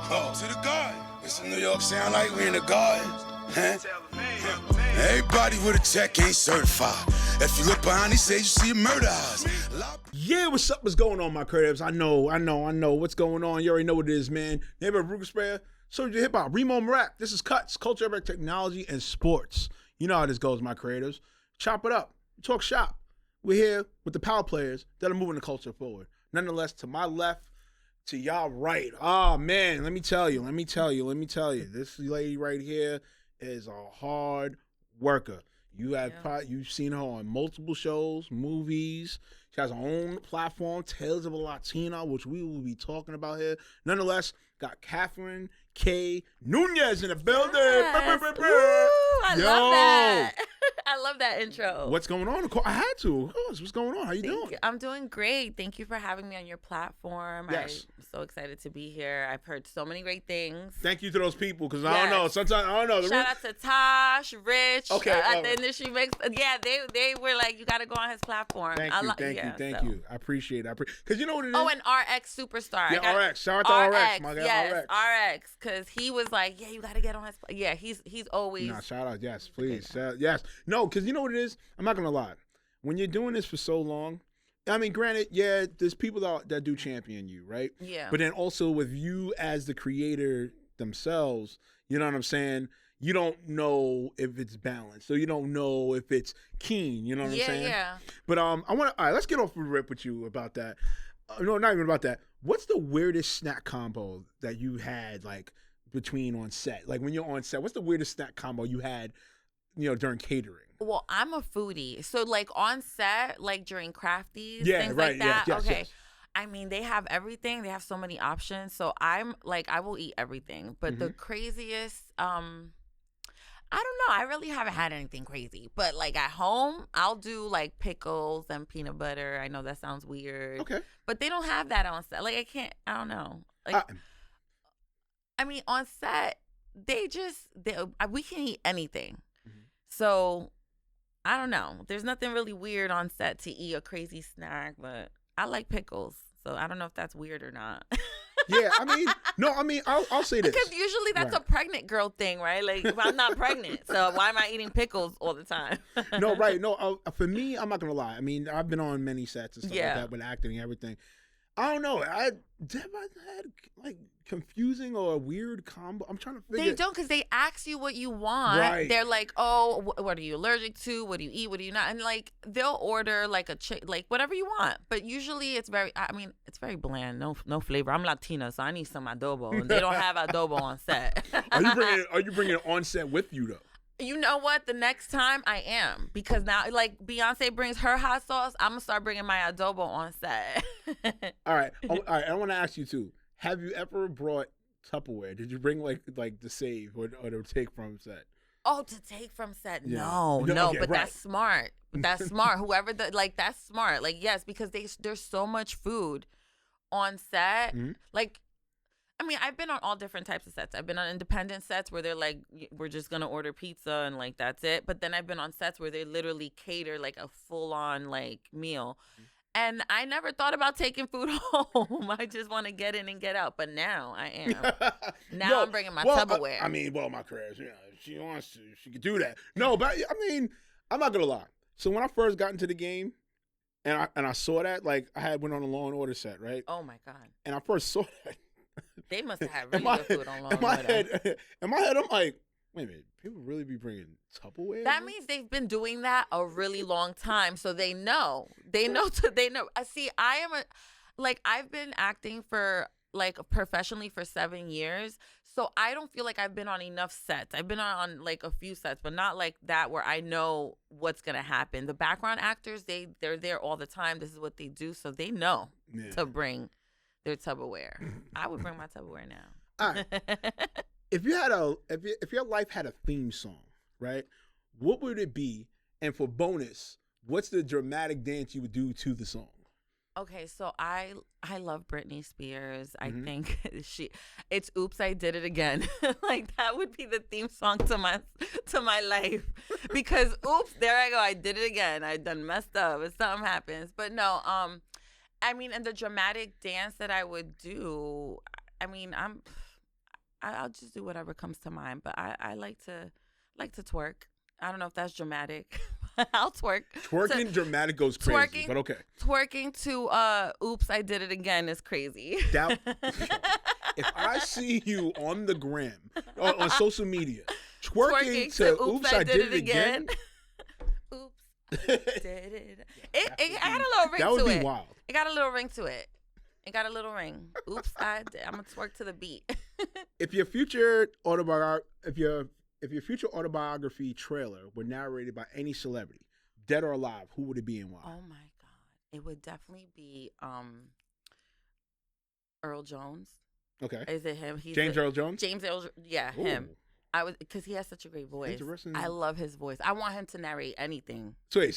Oh, to the garden. It's a New York sound like we in the garden. Huh? Everybody with a check ain't certified. If you look behind these shades, you see a murder house. Yeah, what's up? What's going on, my creatives? I know. What's going on? You already know what it is, man. Neighborhood Ruger Sprayer, Soldier Hip Hop, Reemo Meerak. This is C.U.T.S, culture, urban technology, and sports. You know how this goes, my creatives. Chop it up. Talk shop. We're here with the power players that are moving the culture forward. Nonetheless, to my left, to y'all right. Oh, man, let me tell you. This lady right here is a hard worker. You've seen her on multiple shows, movies. She has her own platform, Tales of A Latina, which we will be talking about here. Nonetheless, got Katherine K. Nunez in the building. Yes. I love that. I love that intro. What's going on? I had to. Of course. What's going on? How you doing? I'm doing great. Thank you for having me on your platform. Yes. I'm so excited to be here. I've heard so many great things. Thank you to those people, because I don't know. Sometimes, I don't know. Shout out to Tosh, Rich, okay, at the Industry Mix. Yeah, they were like, you got to go on his platform. Thank you. I appreciate it. Because you know what it is? Oh, and RX Superstar. Yeah, RX. Shout out to RX. My guy, yes, RX. RX. Because he was like, yeah, you got to get on his. Yeah, he's always. Nah, shout out. Yes, please. Yes. No, because you know what it is? I'm not going to lie. When you're doing this for so long, I mean, granted, yeah, there's people that do champion you, right? Yeah. But then also with you as the creator themselves, you know what I'm saying? You don't know if it's balanced, so you don't know if it's keen. You know what I'm saying? Yeah. But all right, let's get off the rip with you about that. No, not even about that. What's the weirdest snack combo that you had, like, between on set? Like, when you're on set, what's the weirdest snack combo you had, during catering? Well, I'm a foodie, so like on set, like during crafties, things right, like that. yes, okay. Yes. I mean, they have everything. They have so many options. So I'm like, I will eat everything. But the craziest, I don't know. I really haven't had anything crazy. But like at home, I'll do like pickles and peanut butter. I know that sounds weird. Okay. But they don't have that on set. Like I don't know. Like, I mean, on set, we can eat anything. So I don't know. There's nothing really weird on set to eat a crazy snack, but I like pickles. So I don't know if that's weird or not. Yeah, I'll say this. Because usually that's a pregnant girl thing, right? Like, if I'm not pregnant, so why am I eating pickles all the time? No, right. No, for me, I'm not going to lie. I mean, I've been on many sets and stuff like that with acting and everything. I don't know. I had like confusing or a weird combo. I'm trying to figure. They don't, because they ask you what you want. Right. They're like, oh, what are you allergic to? What do you eat? What do you not? And like they'll order like like whatever you want. But usually it's very bland. No flavor. I'm Latina, so I need some adobo, and they don't have adobo on set. Are you bringing it on set with you though? You know what? The next time I am, because now, like, Beyonce brings her hot sauce, I'm going to start bringing my adobo on set. All right. I want to ask you, too. Have you ever brought Tupperware? Did you bring, like the save or to take from set? Oh, to take from set? Yeah. No, Okay, but right. that's smart. That's smart. Whoever, that's smart. Like, yes, because there's so much food on set. Mm-hmm. Like, I mean, I've been on all different types of sets. I've been on independent sets where they're like, we're just going to order pizza and like, that's it. But then I've been on sets where they literally cater like a full on like meal. And I never thought about taking food home. I just want to get in and get out. But now I am. Now I'm bringing my Tupperware. My career, if she wants to, she could do that. No, but I mean, I'm not going to lie. So when I first got into the game and I saw that, like I went on a Law and Order set, right? Oh my God. And I first saw that. They must have had really good food on Law and Order. In my head, I'm like, wait a minute, people really be bringing Tupperware? That means they've been doing that a really long time, so they know. They know. See, I've been acting for like professionally for 7 years, so I don't feel like I've been on enough sets. I've been on like a few sets, but not like that where I know what's gonna happen. The background actors, they're there all the time. This is what they do, so they know to bring their Tupperware. I would bring my Tupperware now. All right. If your life had a theme song, right? What would it be? And for bonus, what's the dramatic dance you would do to the song? Okay, so I love Britney Spears. I think it's "Oops, I Did It Again." Like that would be the theme song to my life, because oops, there I go, I did it again. I done messed up. If something happens, but no, I mean, and the dramatic dance that I would do, I mean, I'll just do whatever comes to mind. But I like to twerk. I don't know if that's dramatic. I'll twerk. Twerking dramatic goes crazy, but okay. Twerking to "Oops, I Did It Again" is crazy. That, if I see you on the gram, on social media, twerking to "Oops, I Did It Again," oops, I did it. It had a little ring to it. That would be wild. It got a little ring to it. It got a little ring. Oops, I'm gonna twerk to the beat. If your future autobiography trailer were narrated by any celebrity, dead or alive, who would it be and why? Oh my God. It would definitely be Earl Jones. Okay. Is it him? James Earl Jones? James Earl, yeah, Ooh. him. Because he has such a great voice. Interesting. I love his voice. I want him to narrate anything. So yeah.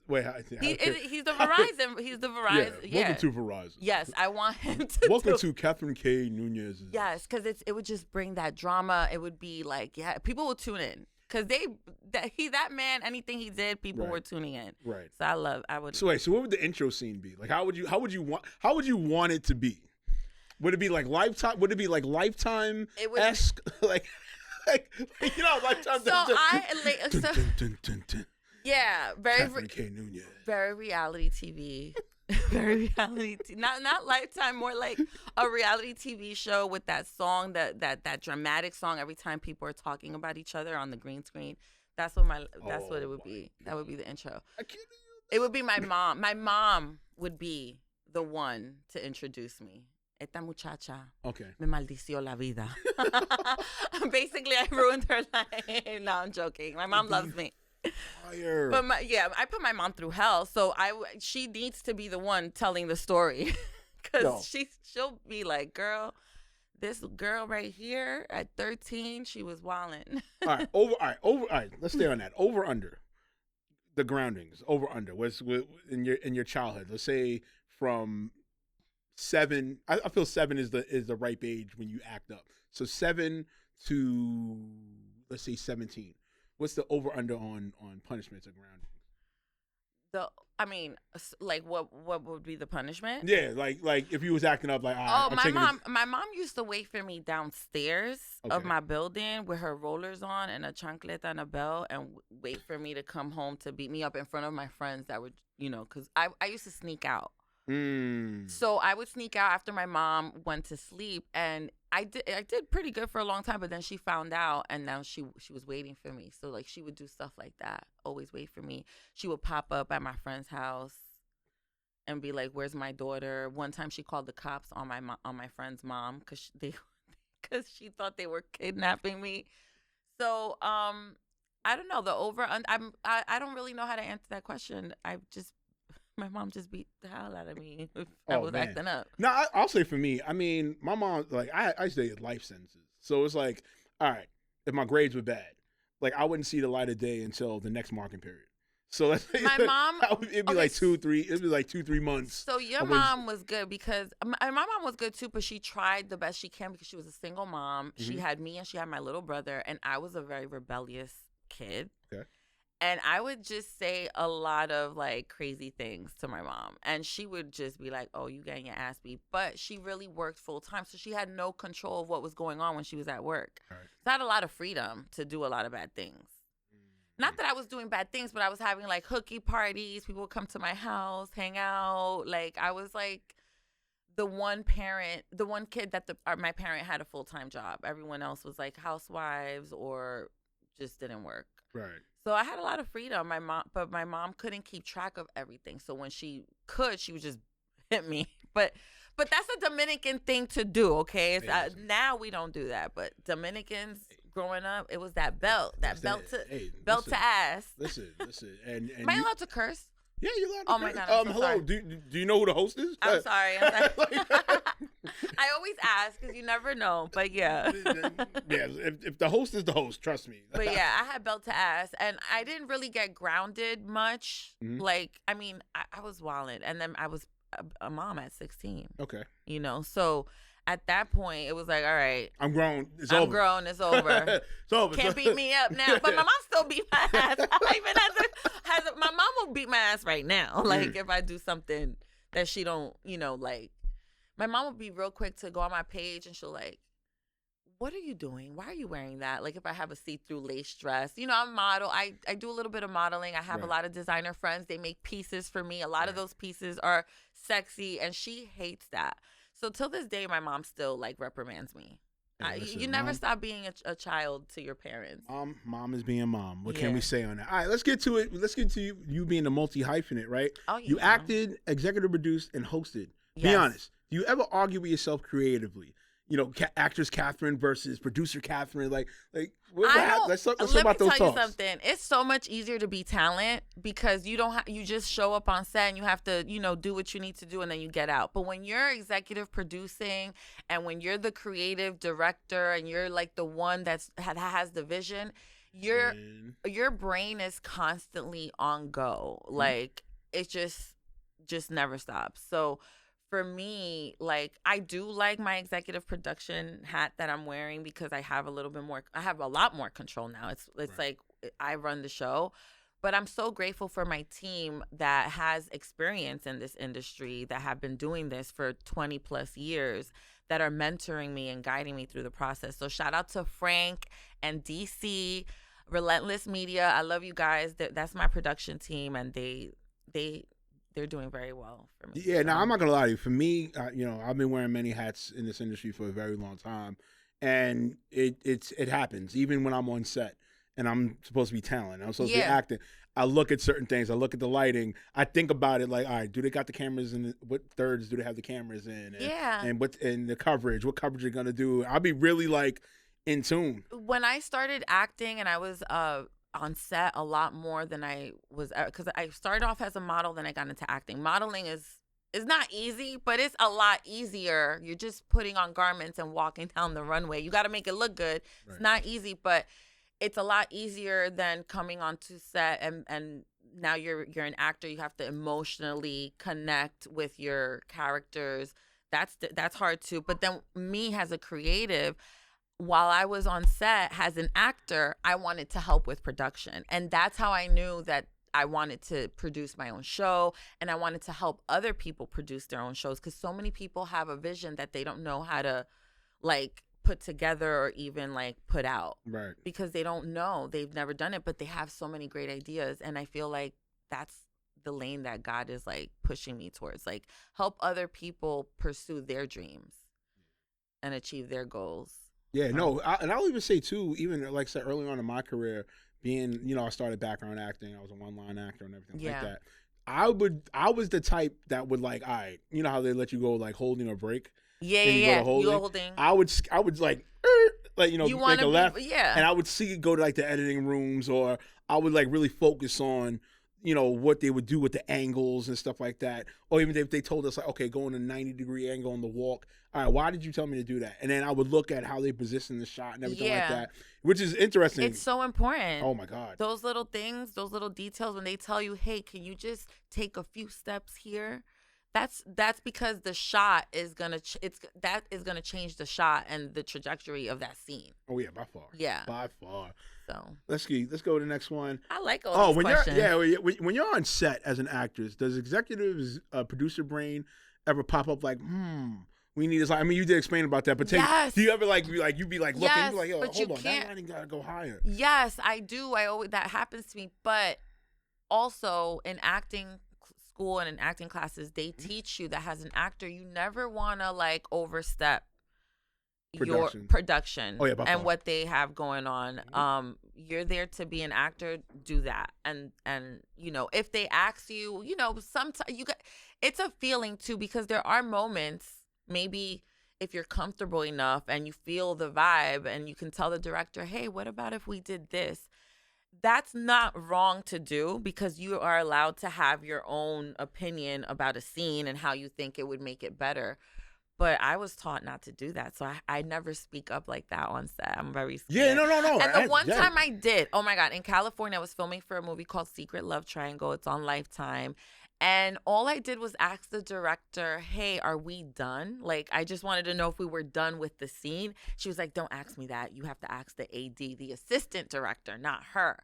Wait, He's the Verizon. He's the Verizon. Yeah. Welcome to Verizon. Yes, I want him to. Welcome to Katherine K. Nunez. Yes, because it would just bring that drama. It would be like, yeah, people would tune in because that man, anything he did, people were tuning in. Right. So I would. So what would the intro scene be? Like, how would you want it to be? Would it be like Lifetime? Would it be like Lifetime-esque? like Lifetime. Yeah, Katherine K. Nunez. very reality TV. Very reality. Not Lifetime, more like a reality TV show with that song, that dramatic song. Every time people are talking about each other on the green screen, that's what it would be. That would be the intro. It would be my mom. My mom would be the one to introduce me. Esta muchacha me maldició la vida. Basically, I ruined her life. No, I'm joking. My mom loves me. Fire. But I put my mom through hell, so she needs to be the one telling the story, because she'll be like, girl, this girl right here at 13, she was wilding. All right. Let's stay on that. Over under the groundings. Over under. What's in your childhood? Let's say from 7. I feel 7 is the ripe age when you act up. So 7 to, let's say, 17. What's the over under on punishments or grounding? Like what would be the punishment? Yeah, like if you was acting up, like my mom used to wait for me downstairs of my building with her rollers on and a chancleta and a belt, and wait for me to come home to beat me up in front of my friends that would, because I used to sneak out. So I would sneak out after my mom went to sleep, and I did pretty good for a long time, but then she found out, and now she was waiting for me. So like she would do stuff like that, always wait for me. She would pop up at my friend's house and be like, "Where's my daughter?" One time she called the cops on my friend's mom because she thought they were kidnapping me. So I don't know, the over. I don't really know how to answer that question. My mom just beat the hell out of me if I was acting up. No, I'll say for me, I mean, my mom, like, I used to get life sentences. So it's like, all right, if my grades were bad, like, I wouldn't see the light of day until the next marking period. So let's say my mom, it'd be like 2-3 months. So your mom was good because my mom was good too, but she tried the best she can because she was a single mom. Mm-hmm. She had me and she had my little brother, and I was a very rebellious kid. Okay. And I would just say a lot of like crazy things to my mom. And she would just be like, "Oh, you getting your ass beat." But she really worked full time. So she had no control of what was going on when she was at work. Right. So I had a lot of freedom to do a lot of bad things. Not that I was doing bad things, but I was having like hooky parties. People would come to my house, hang out. Like I was like the one kid that my parent had a full-time job. Everyone else was like housewives or just didn't work. Right. So I had a lot of freedom. My mom couldn't keep track of everything. So when she could, she would just hit me. But that's a Dominican thing to do, okay? Now we don't do that. But Dominicans growing up, it was that belt to ass. Listen. And am I allowed to curse? Yeah, you're allowed to Oh curse. my God, I'm so hello. sorry. Do you know who the host is? I'm sorry. I always ask because you never know. But yeah. Yeah, if the host is the host, trust me. But yeah, I had belt to ass, and I didn't really get grounded much. Mm-hmm. Like, I mean, I was wilding, and then I was a mom at 16. Okay. So at that point, it was like, all right, I'm grown. It's over. I'm grown. It's over. It's over. Can't beat me up now. But my mom still beat my ass. My mom will beat my ass right now. Like if I do something that she don't, like. My mom would be real quick to go on my page, and she'll like, what are you doing? Why are you wearing that? Like if I have a see-through lace dress, I'm a model. I do a little bit of modeling. I have a Right. lot of designer friends. They make pieces for me. A lot of Right. those pieces are sexy, and she hates that. So till this day, my mom still like reprimands me. Hey, You listen, never mom, stop being a child to your parents. mom is being mom. What can Yeah. we say on that? All right, let's get to it. Let's get to you being a multi-hyphenate, right? Oh, You yeah. acted, executive produced, and hosted. Be Yes. honest. Do you ever argue with yourself creatively? Actress Katherine versus producer Katherine. Let's talk Let about me those tell you talks. something. It's so much easier to be talent because you don't you just show up on set and you have to, do what you need to do and then you get out. But when you're executive producing and when you're the creative director and you're like the one that has the vision, your brain is constantly on go. Like it just never stops. So for me, like I do like my executive production hat that I'm wearing because I have a lot more control now. It's Right. like I run the show. But I'm so grateful for my team that has experience in this industry, that have been doing this for 20 plus years, that are mentoring me and guiding me through the process. So shout out to Frank and DC, Relentless Media. I love you guys. That's my production team, and they're doing very well for me. Yeah, So. now I'm not gonna lie to you. For me, I've been wearing many hats in this industry for a very long time, and it happens even when I'm on set and I'm supposed to be talent. I'm supposed to be acting. I look at certain things. I look at the lighting. I think about it like, all right, do they got the cameras in? What thirds do they have the cameras in? And the coverage? What coverage are gonna do? I'll be really like in tune. When I started acting, and I was on set a lot more than I was, because I started off as a model, then I got into acting. Modeling is not easy, but it's a lot easier. You're just putting on garments and walking down the runway. You got to make it look good. Right. It's not easy, but it's a lot easier than coming onto set and now you're an actor. You have to emotionally connect with your characters. That's hard too. But then me as a creative, while I was on set as an actor, I wanted to help with production. And that's how I knew that I wanted to produce my own show, and I wanted to help other people produce their own shows, because so many people have a vision that they don't know how to like put together or even like put out. Right. Because they don't know. They've never done it, but they have so many great ideas. And I feel like that's the lane that God is like pushing me towards. Like help other people pursue their dreams and achieve their goals. Yeah, no, and I'll even say too, even like I said early on in my career, being, I started background acting, I was a one-line actor and everything like that. I was the type that would like, all right, you know how they let you go like holding or break? Yeah. You go holding. I would like you make a left, and I would see it go to like the editing rooms, or I would like really focus on what they would do with the angles and stuff like that. Or even if they told us like, okay, go on a 90-degree angle on the walk. All right, why did you tell me to do that? And then I would look at how they position the shot and everything like that, which is interesting. It's so important. Oh my God. Those little things, those little details, when they tell you, hey, can you just take a few steps here? That's because the shot is gonna gonna change the shot and the trajectory of that scene. Oh yeah, by far. Yeah, by far. So let's go to the next one. I like all these questions. When you're on set as an actress, does executives producer brain ever pop up like, we need this? I mean, you did explain about that, but do you ever like you be like looking, yes, you be like, yo, hold on, that lighting gotta go higher. Yes, I do. That happens to me, but also in acting school and in acting classes, they teach you that as an actor, you never want to like overstep your production and what they have going on. You're there to be an actor, do that. And if they ask you, sometimes it's a feeling too, because there are moments, maybe if you're comfortable enough and you feel the vibe and you can tell the director, hey, what about if we did this? That's not wrong to do, because you are allowed to have your own opinion about a scene and how you think it would make it better. But I was taught not to do that, so I never speak up like that on set. I'm very scared. Yeah, no. And the one time I did, oh my God, in California, I was filming for a movie called Secret Love Triangle. It's on Lifetime. And all I did was ask the director, hey, are we done? Like, I just wanted to know if we were done with the scene. She was like, don't ask me that. You have to ask the AD, the assistant director, not her.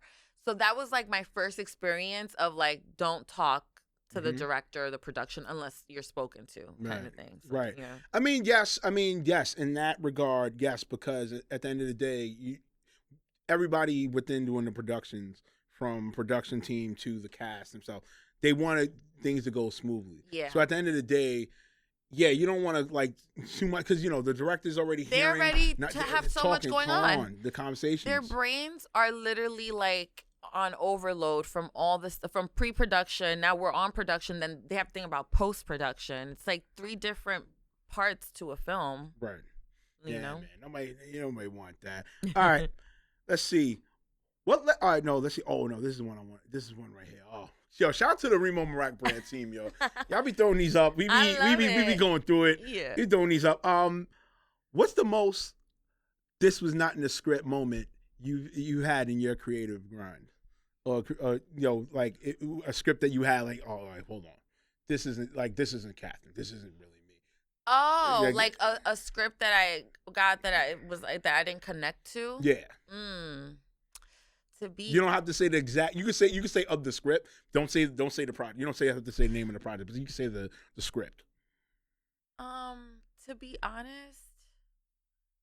So that was like my first experience of like, don't talk to the director, the production, unless you're spoken to, kind of thing. So, Right. Yeah. I mean, yes. In that regard, yes, because at the end of the day, everybody within doing the productions, from production team to the cast themselves, they wanted things to go smoothly. Yeah. So at the end of the day, yeah, you don't want to like too much because the director's already They're hearing, ready to have so much going on. The conversations. Their brains are literally like on overload from all this, from pre-production. Now we're on production. Then they have to think about post-production. It's like 3 different parts to a film. Right. You know? Man. Nobody want that. All right. Let's see. All right, no, let's see. Oh, no, this is one I want. This is one right here. Oh. Yo, shout out to the Reemo Meerak brand team, yo. Y'all be throwing these up. We be going through it. Yeah. We throwing these up. What's the most this was not in the script moment you had in your creative grind? Or like a script that you had like, oh, all right, hold on. This isn't Katherine. This isn't really me. Oh, like a script that I got that I didn't connect to? Yeah. You don't have to say the exact. You can say of the script. Don't say the project. You don't have to say the name of the project, but you can say the script. To be honest,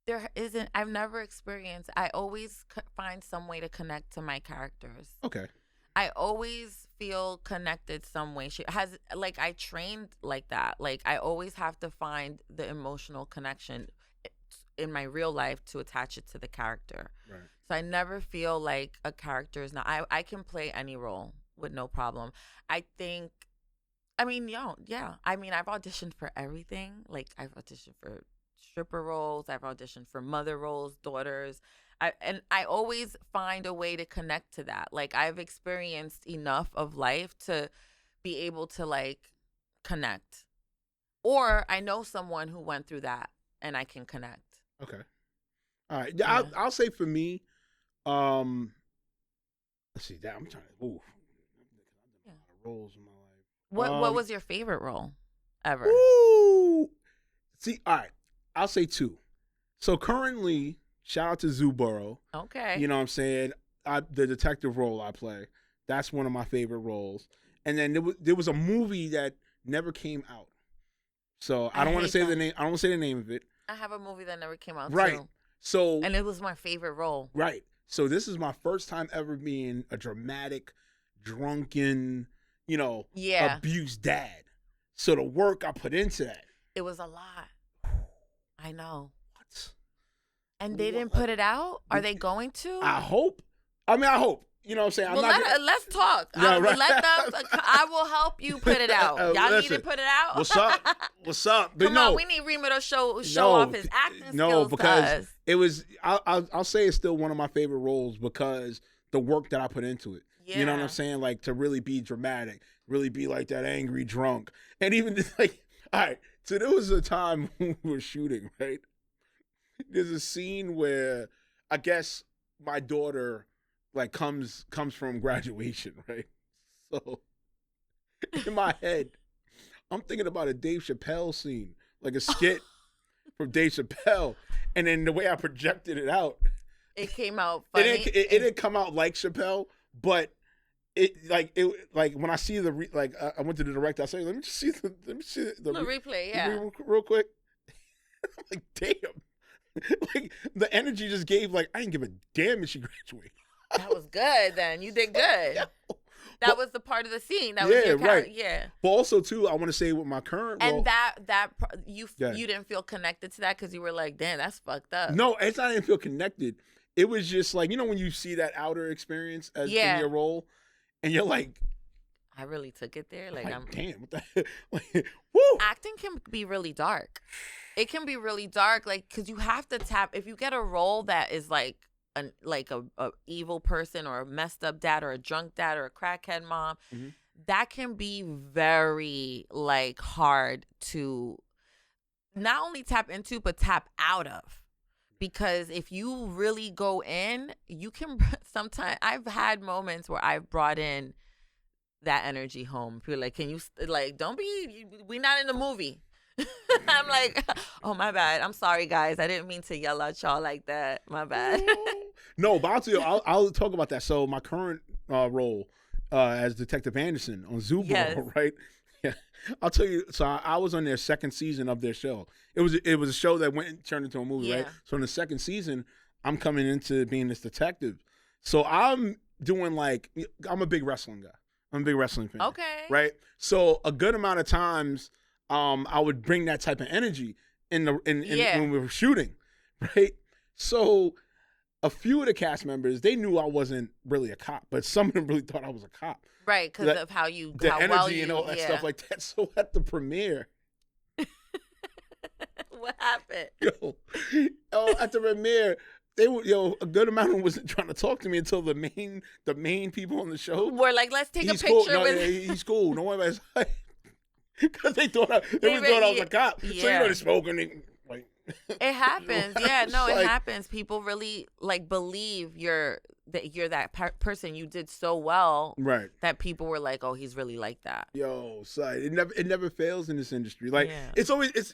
there isn't. I've never experienced. I always find some way to connect to my characters. Okay. I always feel connected some way. I trained like that. Like I always have to find the emotional connection in my real life to attach it to the character. Right. So I never feel like a character is not. I can play any role with no problem. I mean, I've auditioned for everything. Like I've auditioned for stripper roles. I've auditioned for mother roles, daughters. I always find a way to connect to that. Like I've experienced enough of life to be able to like connect. Or I know someone who went through that and I can connect. Okay. All right. Yeah. I'll say for me, let's see that I'm trying to. Ooh, I've done a lot of roles in my life. What was your favorite role ever? Ooh. See, all right. I'll say 2. So currently, shout out to Zuboro. Okay. You know what I'm saying? The detective role I play. That's one of my favorite roles. And then there was a movie that never came out. So I don't want to say the name. I don't want to say the name of it. I have a movie that never came out right. too. So and it was my favorite role. Right. So this is my first time ever being a dramatic, drunken, abused dad. So the work I put into that. It was a lot. I know. What? And they didn't put it out? Are they going to? I hope. I hope. You know what I'm saying? Let's talk. Yeah, right. I will help you put it out. Y'all need to put it out? What's up? But Come on, we need Reemo to show off his acting skills. No, because it was, I'll say it's still one of my favorite roles because the work that I put into it. Yeah. You know what I'm saying? Like to really be dramatic, really be like that angry drunk. And even like, all right, so there was a time when we were shooting, right? There's a scene where I guess my daughter like comes from graduation, right? So in my head, I'm thinking about a Dave Chappelle scene, like a skit from Dave Chappelle, and then the way I projected it out, it came out funny. It didn't come out like Chappelle, but it when I see I went to the director. I said, let me see the replay, yeah, real quick. I'm like, damn, like the energy just gave like I didn't give a damn if she graduated. That was good. Then you did good. Yeah. That was the part of the scene. That was your character. Right. Yeah. But also too, I want to say with my current role, and that you didn't feel connected to that because you were like, damn, that's fucked up. No, it's not. I didn't feel connected. It was just like when you see that outer experience in your role, and you're like, I really took it there. Like I'm damn. What the like, woo. Acting can be really dark. It can be really dark, like because you have to tap. If you get a role that is like a evil person or a messed up dad or a drunk dad or a crackhead mom, that can be very like hard to not only tap into but tap out of. Because if you really go in, you can sometimes. I've had moments where I've brought in that energy home. People are like, can you don't be? We not in the movie. I'm like, oh my bad. I'm sorry, guys. I didn't mean to yell at y'all like that. My bad. No, but I'll talk about that. So my current role, as Detective Anderson on Zoo Ball, Yes. right? Yeah, I'll tell you. So I was on their second season of their show. It was a show that went and turned into a movie, right? Yeah. So in the second season, I'm coming into being this detective. So I'm doing like I'm a big wrestling guy. I'm a big wrestling fan. Okay. Right. So a good amount of times, I would bring that type of energy in when we were shooting, right? So a few of the cast members, they knew I wasn't really a cop, but some of them really thought I was a cop. Right, because of how The energy well you, and all that stuff like that. So at the premiere, what happened? At the premiere, they were a good amount of them wasn't trying to talk to me until the main people on the show We're like, let's take a picture cool. No, with. yeah, he's cool. Don't worry about it. Because they thought I was a cop. Yeah. So they spoke and they like. It happens. Yeah, no, It's it like- happens. People really believe you're that person. You did so well Right. that people were like, oh, he's really like that. Yo, son, it never fails in this industry. Like Yeah.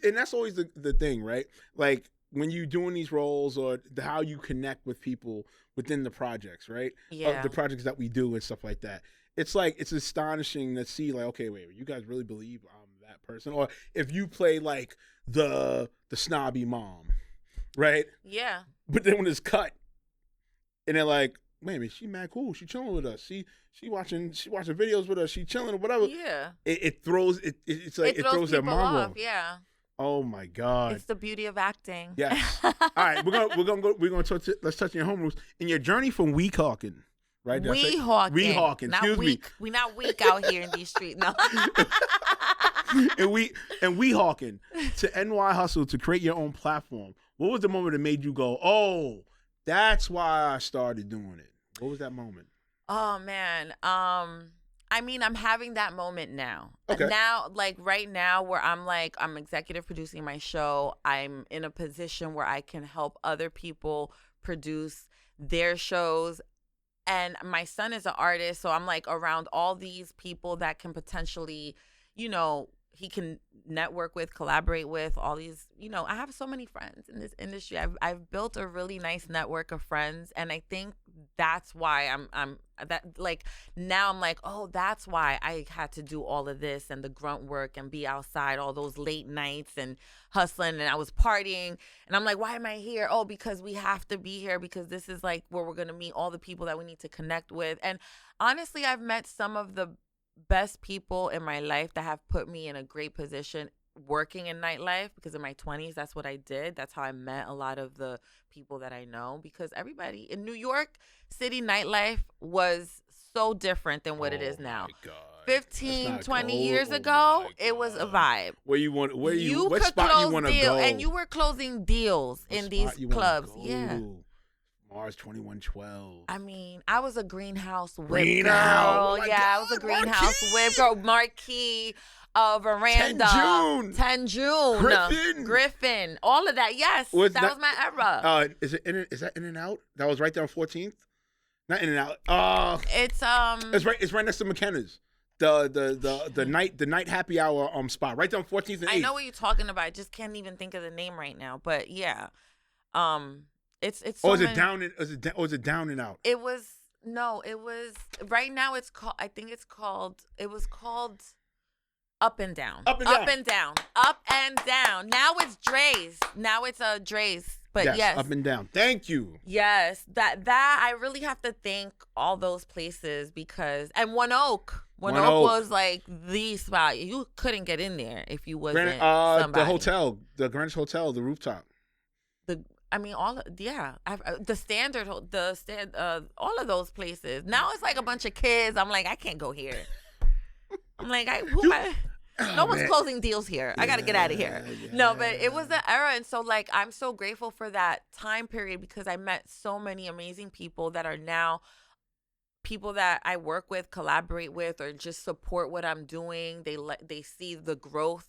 and that's always the thing, right? Like when you doing these roles or how you connect with people within the projects, right? Yeah. The projects that we do and stuff like that. It's like it's astonishing to see like, okay, wait, you guys really believe I'm that person? Or if you play like the snobby mom, right? Yeah. But then when it's cut, and they're like, "Man, she mad cool. She chilling with us. She watching videos with us. She chilling or whatever." Yeah. It throws it's like it throws their people mind off. off. Yeah. Oh my god. It's the beauty of acting. Yes. All right, we're gonna touch it. Let's touch on your home rules in your journey from Weehawken. Right? Did I say- Weehawken. Excuse Not me. weak. We not weak out here in these streets. No. and Weehawken to NY Hustle to create your own platform. What was the moment that made you go, "Oh, that's why I started doing it"? What was that moment? Oh man. I mean, I'm having that moment now. Okay. Now, like right now, where I'm executive producing my show. I'm in a position where I can help other people produce their shows. And my son is an artist, so I'm like around all these people that can potentially, he can network with, collaborate with, all these, I have so many friends in this industry. I've built a really nice network of friends, and I think that's why I'm now I'm like, oh, that's why I had to do all of this and the grunt work and be outside all those late nights and hustling, and I was partying, and I'm like, why am I here? Oh, because we have to be here, because this is like where we're going to meet all the people that we need to connect with. And honestly, I've met some of the best people in my life that have put me in a great position working in nightlife, because in my 20s, that's what I did. That's how I met a lot of the people that I know, because everybody in New York City nightlife was so different than what it is now. My God. 15, 20 cold. years Oh ago, my it was a God. vibe. What could spot close you want to deal, go? and you were closing deals What in spot these you wanna clubs. go? Yeah. Mars 2112. I mean, I was a greenhouse whip Greenhouse. girl. Oh my Yeah, I was a God, greenhouse Marquee. whip girl. Marquee, Veranda. 10 June. 10 June. Griffin. All of that. Yes. Was that was my era. Is that In and Out? That was right there on 14th? Not In and Out. It's It's right next to McKenna's. The night happy hour spot right there on 14th and 8th. I know what you're talking about. I just can't even think of the name right now. But yeah. It's so Or is it many- down and Down and Out? It was right now it's called, I think it was called Up and Down. Up and Down. Up and Down. Now it's Dre's. Now it's Dre's. But yes. Up and Down. Thank you. Yes. That I really have to thank all those places, because, and One Oak. One Oak was like the spot. You couldn't get in there if you wasn't somebody. The hotel, the Greenwich Hotel, the rooftop. The standard, all of those places. Now it's like a bunch of kids. I'm like, I can't go here. I'm like, no one's closing deals here. I got to get out of here. Yeah. No, but it was the era. And so like, I'm so grateful for that time period, because I met so many amazing people that are now people that I work with, collaborate with, or just support what I'm doing. They see the growth.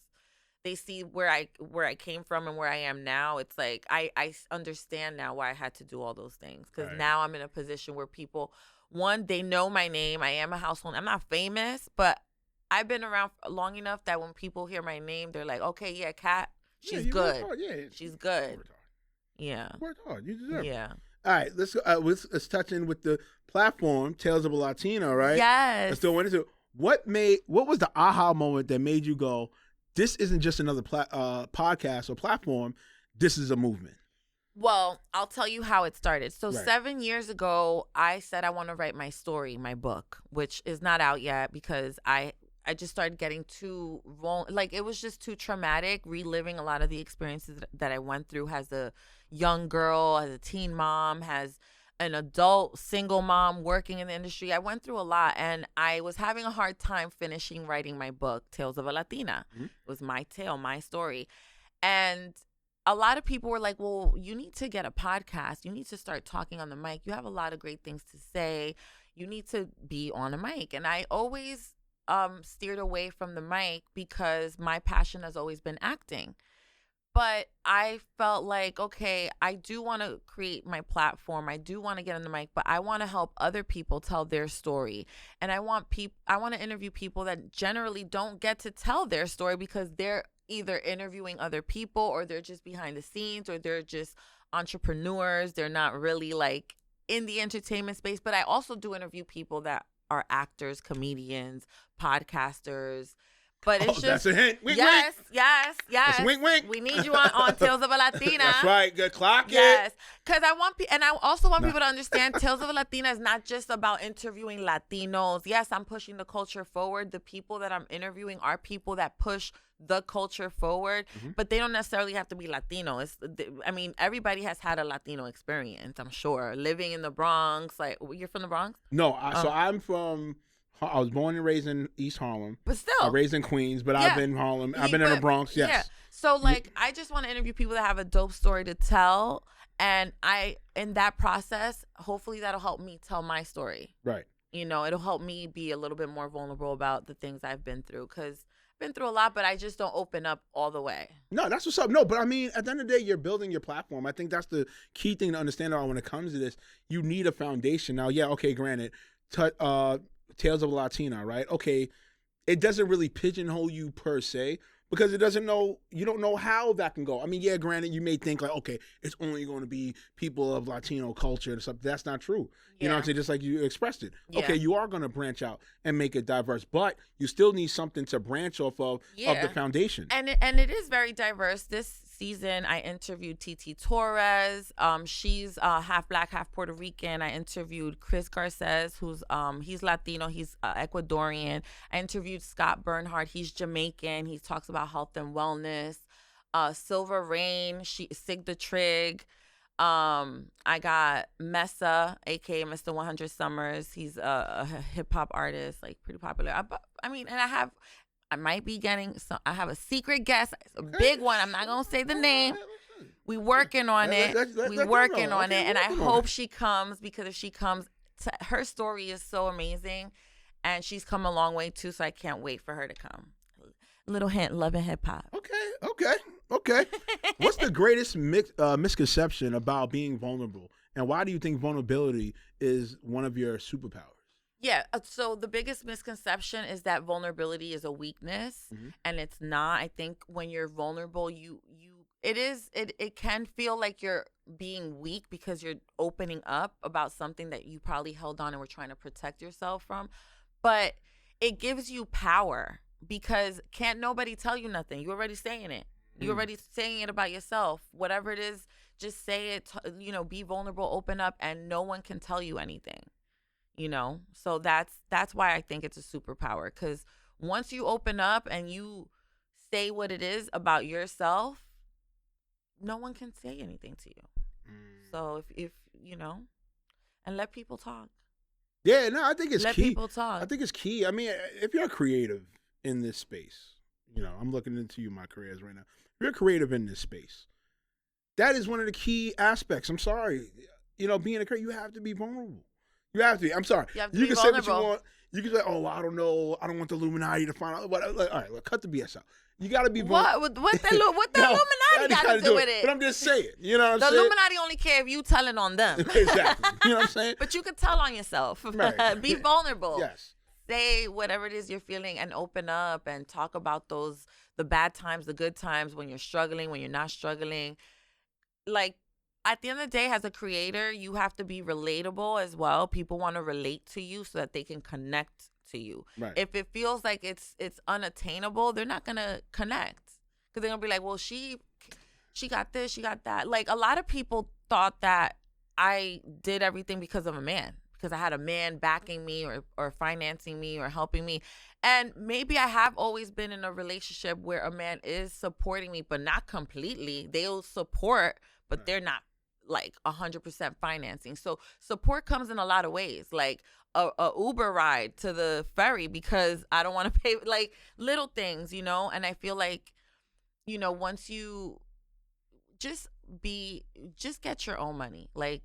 They see where I came from and where I am now. It's like I understand now why I had to do all those things, because now I'm in a position where people, one, they know my name. I am a household. I'm not famous, but I've been around long enough that when people hear my name, they're like, okay, yeah, Kat, she's good. Yeah, She's good. Worked hard. Yeah. Worked hard. You deserve it. Yeah. All right, let's touch in with the platform Tales of a Latina, right? Yes. Let's go into what was the aha moment that made you go, this isn't just another podcast or platform, this is a movement. Well, I'll tell you how it started. So Right. 7 years ago, I said I want to write my story, my book, which is not out yet because I just started getting too like it was just too traumatic, reliving a lot of the experiences that I went through as a young girl, as a teen mom, as an adult single mom working in the industry. I went through a lot, and I was having a hard time finishing writing my book, Tales of a Latina. Mhm. It was my tale, my story. And a lot of people were like, well, you need to get a podcast. You need to start talking on the mic. You have a lot of great things to say. You need to be on a mic. And I always steered away from the mic because my passion has always been acting. But I felt like, okay, I do want to create my platform. I do want to get on the mic, but I want to help other people tell their story. And I want to interview people that generally don't get to tell their story because they're either interviewing other people, or they're just behind the scenes, or they're just entrepreneurs. They're not really like in the entertainment space. But I also do interview people that are actors, comedians, podcasters. But it's just, that's a hint. Wink, yes, wink. yes. That's a wink, wink. We need you on Tales of a Latina. That's right. Good clock. Yes, because I want and I also want No. people to understand Tales of a Latina is not just about interviewing Latinos. Yes, I'm pushing the culture forward. The people that I'm interviewing are people that push the culture forward, but they don't necessarily have to be Latino. I mean, everybody has had a Latino experience, I'm sure. Living in the Bronx, like, you're from the Bronx? No, so I was born and raised in East Harlem. But still. Raised in Queens, but I've been in Harlem. I've been in the Bronx, yes. Yeah. So, like, I just want to interview people that have a dope story to tell. And in that process, hopefully that'll help me tell my story. Right. You know, it'll help me be a little bit more vulnerable about the things I've been through. Because I've been through a lot, but I just don't open up all the way. No, that's what's up. No, but I mean, at the end of the day, you're building your platform. I think that's the key thing to understand when it comes to this. You need a foundation. Now, yeah, okay, granted, Tales of a Latina, right? Okay, it doesn't really pigeonhole you per se because you don't know how that can go. I mean, yeah, granted, you may think like, okay, it's only going to be people of Latino culture and stuff. That's not true. You know what I'm saying? Just like you expressed it. Yeah. Okay, you are going to branch out and make it diverse, but you still need something to branch off of the foundation. And it is very diverse. This season, I interviewed C.U.T.S. She's half Black, half Puerto Rican. I interviewed Chris Garces, who's he's Latino, he's Ecuadorian. I interviewed Scott Bernhardt. He's Jamaican. He talks about health and wellness. Silver Rain, Sig the Trig. I got Mesa, aka Mr. 100 Summers. He's a hip hop artist, like pretty popular. I mean, and I might be getting some. I have a secret guest. It's a big one. I'm not gonna say the name. We working on it. We working on it, and I hope she comes, because if she comes, her story is so amazing, and she's come a long way too. So I can't wait for her to come. Little hint: love and hip hop. Okay. What's the greatest misconception about being vulnerable, and why do you think vulnerability is one of your superpowers? Yeah, so the biggest misconception is that vulnerability is a weakness, and it's not. I think when you're vulnerable, it can feel like you're being weak because you're opening up about something that you probably held on and were trying to protect yourself from. But it gives you power, because can't nobody tell you nothing. You're already saying it. You're already saying it about yourself. Whatever it is, just say it. Be vulnerable, open up, and no one can tell you anything. So that's why I think it's a superpower, because once you open up and you say what it is about yourself, no one can say anything to you. So if and let people talk. Yeah, no, I think it's let key. Let people talk. I think it's key. I mean, if you're creative in this space, I'm looking into my careers right now. If you're creative in this space, that is one of the key aspects. I'm sorry, being a creative, you have to be vulnerable. You have to be. I'm sorry. You have to you be can vulnerable. say what you want. You can say, "Oh, I don't know. I don't want the Illuminati to find out." All right, look, cut the BS out. You got to be vulnerable. What the Illuminati got to do with it? But I'm just saying. You know what I'm saying? The Illuminati only care if you telling on them. Exactly. You know what I'm saying? But you can tell on yourself. Right. Be vulnerable. Yes. Say whatever it is you're feeling and open up and talk about the bad times, the good times, when you're struggling, when you're not struggling. Like, at the end of the day, as a creator, you have to be relatable as well. People want to relate to you so that they can connect to you. Right. If it feels like it's unattainable, they're not gonna connect because they're gonna be like, well, she got this, she got that. Like, a lot of people thought that I did everything because of a man, because I had a man backing me or financing me or helping me. And maybe I have always been in a relationship where a man is supporting me, but not completely. They'll support, but they're not like 100% financing. So support comes in a lot of ways, like a Uber ride to the ferry because I don't want to pay, like little things, you know? And I feel like, you know, once you just get your own money. Like,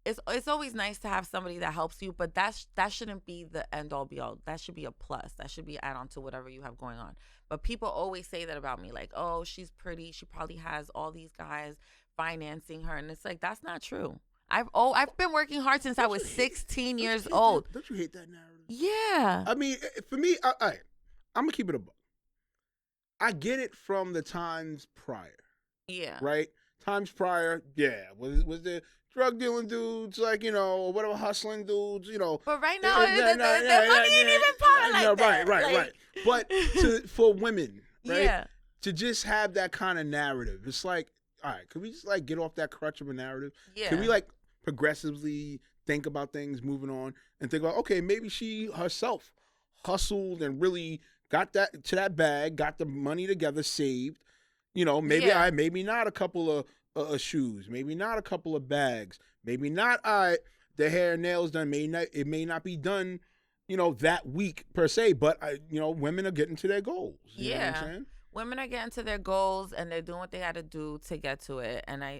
it's always nice to have somebody that helps you, but that shouldn't be the end all be all. That should be a plus. That should be add on to whatever you have going on. But people always say that about me, like, oh, she's pretty. She probably has all these guys financing her, and it's like, that's not true. I've been working hard since I was 16 years old. Don't you hate that narrative? Yeah. I mean, for me, I'm gonna keep it a book. I get it from the times prior. Yeah. Right? Times prior, yeah. Was the drug dealing dudes, like, you know, whatever, hustling dudes, you know. But right now, the money ain't even part like that. Right. But for women, right? Yeah. To just have that kind of narrative, it's like, all right, could we just like get off that crutch of a narrative? Yeah. Can we like progressively think about things moving on and think about, okay, maybe she herself hustled and really got that to that bag, got the money together, saved. You know, maybe maybe not a couple of shoes, maybe not a couple of bags, maybe not the hair and nails done. It may not be done, you know, that week per se, but you know, women are getting to their goals. You know what I'm saying? Women are getting to their goals and they're doing what they got to do to get to it, and I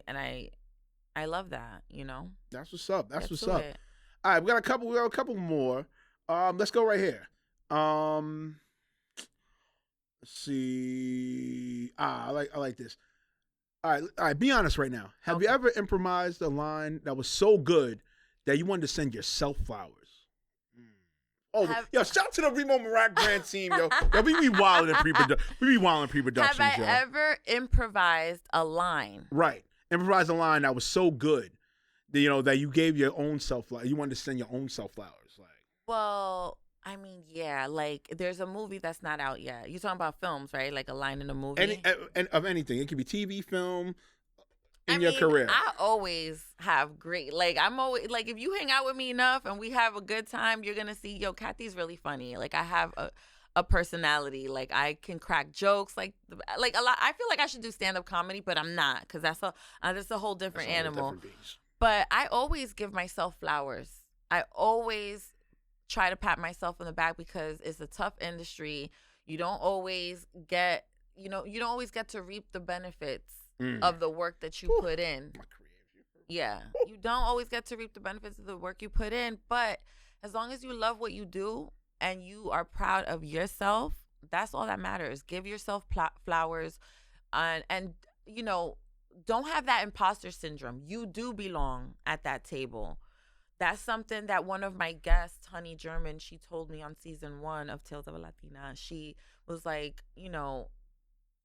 love that. You know, that's what's up. That's Get what's to up. it. All right, we got a couple more. Let's go right here. Let's see. I like this. All right. Be honest right now. Have you ever improvised a line that was so good that you wanted to send yourself flowers? Oh, yo! Shout out to the Reemo Meerak Grand team, yo. We be wilding in pre-production. Have I ever improvised a line? Right, improvised a line that was so good that, you know, that you gave your own self flowers. You wanted to send your own self flowers, like. Well, I mean, yeah, like there's a movie that's not out yet. You're talking about films, right? Like a line in a movie. And of anything, it could be TV, film. Your career, I always have great, like, I'm always, like, if you hang out with me enough and we have a good time, you're gonna see, yo, Kathy's really funny. Like, I have a personality. Like, I can crack jokes, like a lot. I feel like I should do stand-up comedy, but I'm not, because that's a whole different animal. But I always give myself flowers. I always try to pat myself on the back because it's a tough industry. You don't always get, you don't always get to reap the benefits of the work that you put in. Yeah. You don't always get to reap the benefits of the work you put in, but as long as you love what you do and you are proud of yourself, that's all that matters. Give yourself flowers and you know, don't have that imposter syndrome. You do belong at that table. That's something that one of my guests, Honey German, she told me on season 1 of Tales of a Latina. She was like, you know,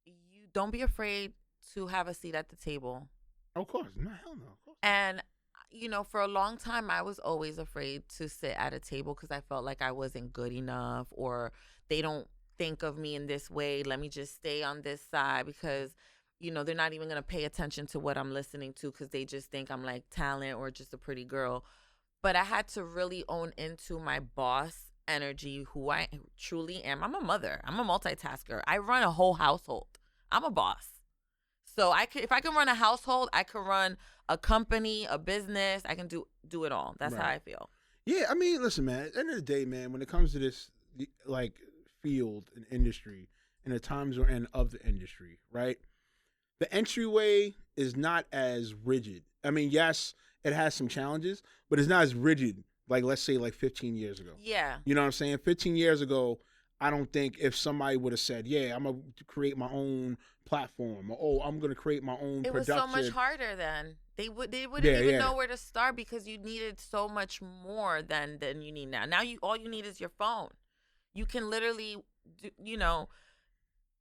you don't be afraid to have a seat at the table. Of course. No, hell no. Of course. And, you know, for a long time, I was always afraid to sit at a table because I felt like I wasn't good enough, or they don't think of me in this way. Let me just stay on this side because, you know, they're not even going to pay attention to what I'm listening to because they just think I'm like talent or just a pretty girl. But I had to really own into my boss energy, who I truly am. I'm a mother. I'm a multitasker. I run a whole household. I'm a boss. So if I can run a household, I can run a company, a business. I can do it all. That's how I feel. Yeah, I mean, listen, man. At the end of the day, man, when it comes to this, like, field and industry, and the times we're in of the industry, right? The entryway is not as rigid. I mean, yes, it has some challenges, but it's not as rigid, like, let's say, like 15 years ago. Yeah. You know what I'm saying? 15 years ago, I don't think if somebody would have said, yeah, I'm going to create my own platform, or, oh, I'm going to create my own production. It was so much harder then. They wouldn't even know where to start because you needed so much more than you need now. Now all you need is your phone. You can literally, you know,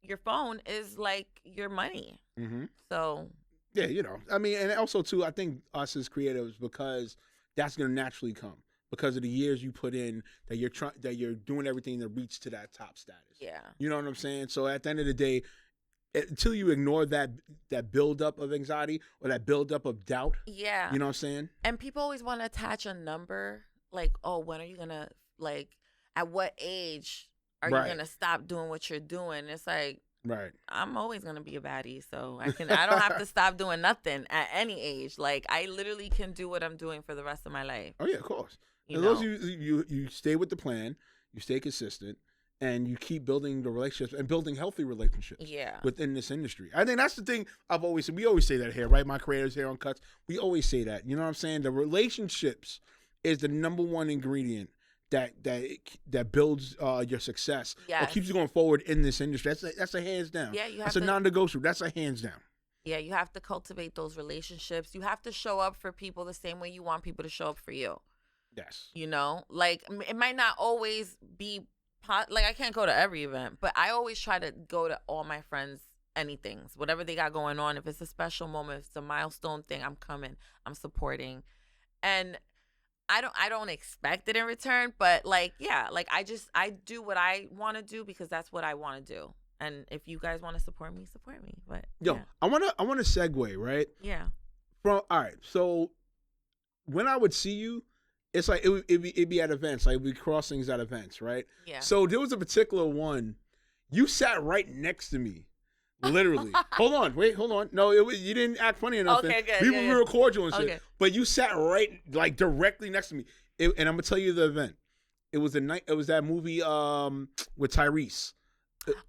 your phone is like your money. Mm-hmm. So Yeah, I mean, and also too, I think us as creatives, because that's gonna naturally come because of the years you put in, that you're doing everything to reach to that top status. Yeah. You know what I'm saying? So at the end of the day, until you ignore that buildup of anxiety or that buildup of doubt, Yeah. you know what I'm saying? And people always want to attach a number, like, oh, when are you gonna, like, at what age are you Right. gonna stop doing what you're doing? It's like, Right. I'm always gonna be a baddie, so I don't have to stop doing nothing at any age. Like, I literally can do what I'm doing for the rest of my life. Oh yeah, of course. You As know? long as you stay with the plan, you stay consistent, and you keep building the relationships and building healthy relationships Yeah. within this industry. I think that's the thing we always say that here, right? My creators here on Cuts, we always say that. You know what I'm saying? The relationships is the number one ingredient that builds your success or Yes. keeps you going forward in this industry. That's a hands down. Yeah, you have That's a to- non-negotiable. That's a hands down. Yeah, you have to cultivate those relationships. You have to show up for people the same way you want people to show up for you. Yes. You know, like, it might not always be like, I can't go to every event, but I always try to go to all my friends' anythings, whatever they got going on. If it's a special moment, if it's a milestone thing, I'm coming, I'm supporting, and I don't expect it in return, but like, yeah, like, I do what I want to do because that's what I want to do. And if you guys want to support me, support me. But Yo, yeah. I wanna segue, right? Yeah. All right, so when I would see you, it's like it'd be at events, like we'd crossings at events, right? Yeah. So there was a particular one, you sat right next to me, literally. hold on. No, you didn't act funny enough. Okay, good. We Yeah, were cordial and shit, Okay. but you sat right, like, directly next to me. And I'm gonna tell you the event. It was that movie with Tyrese.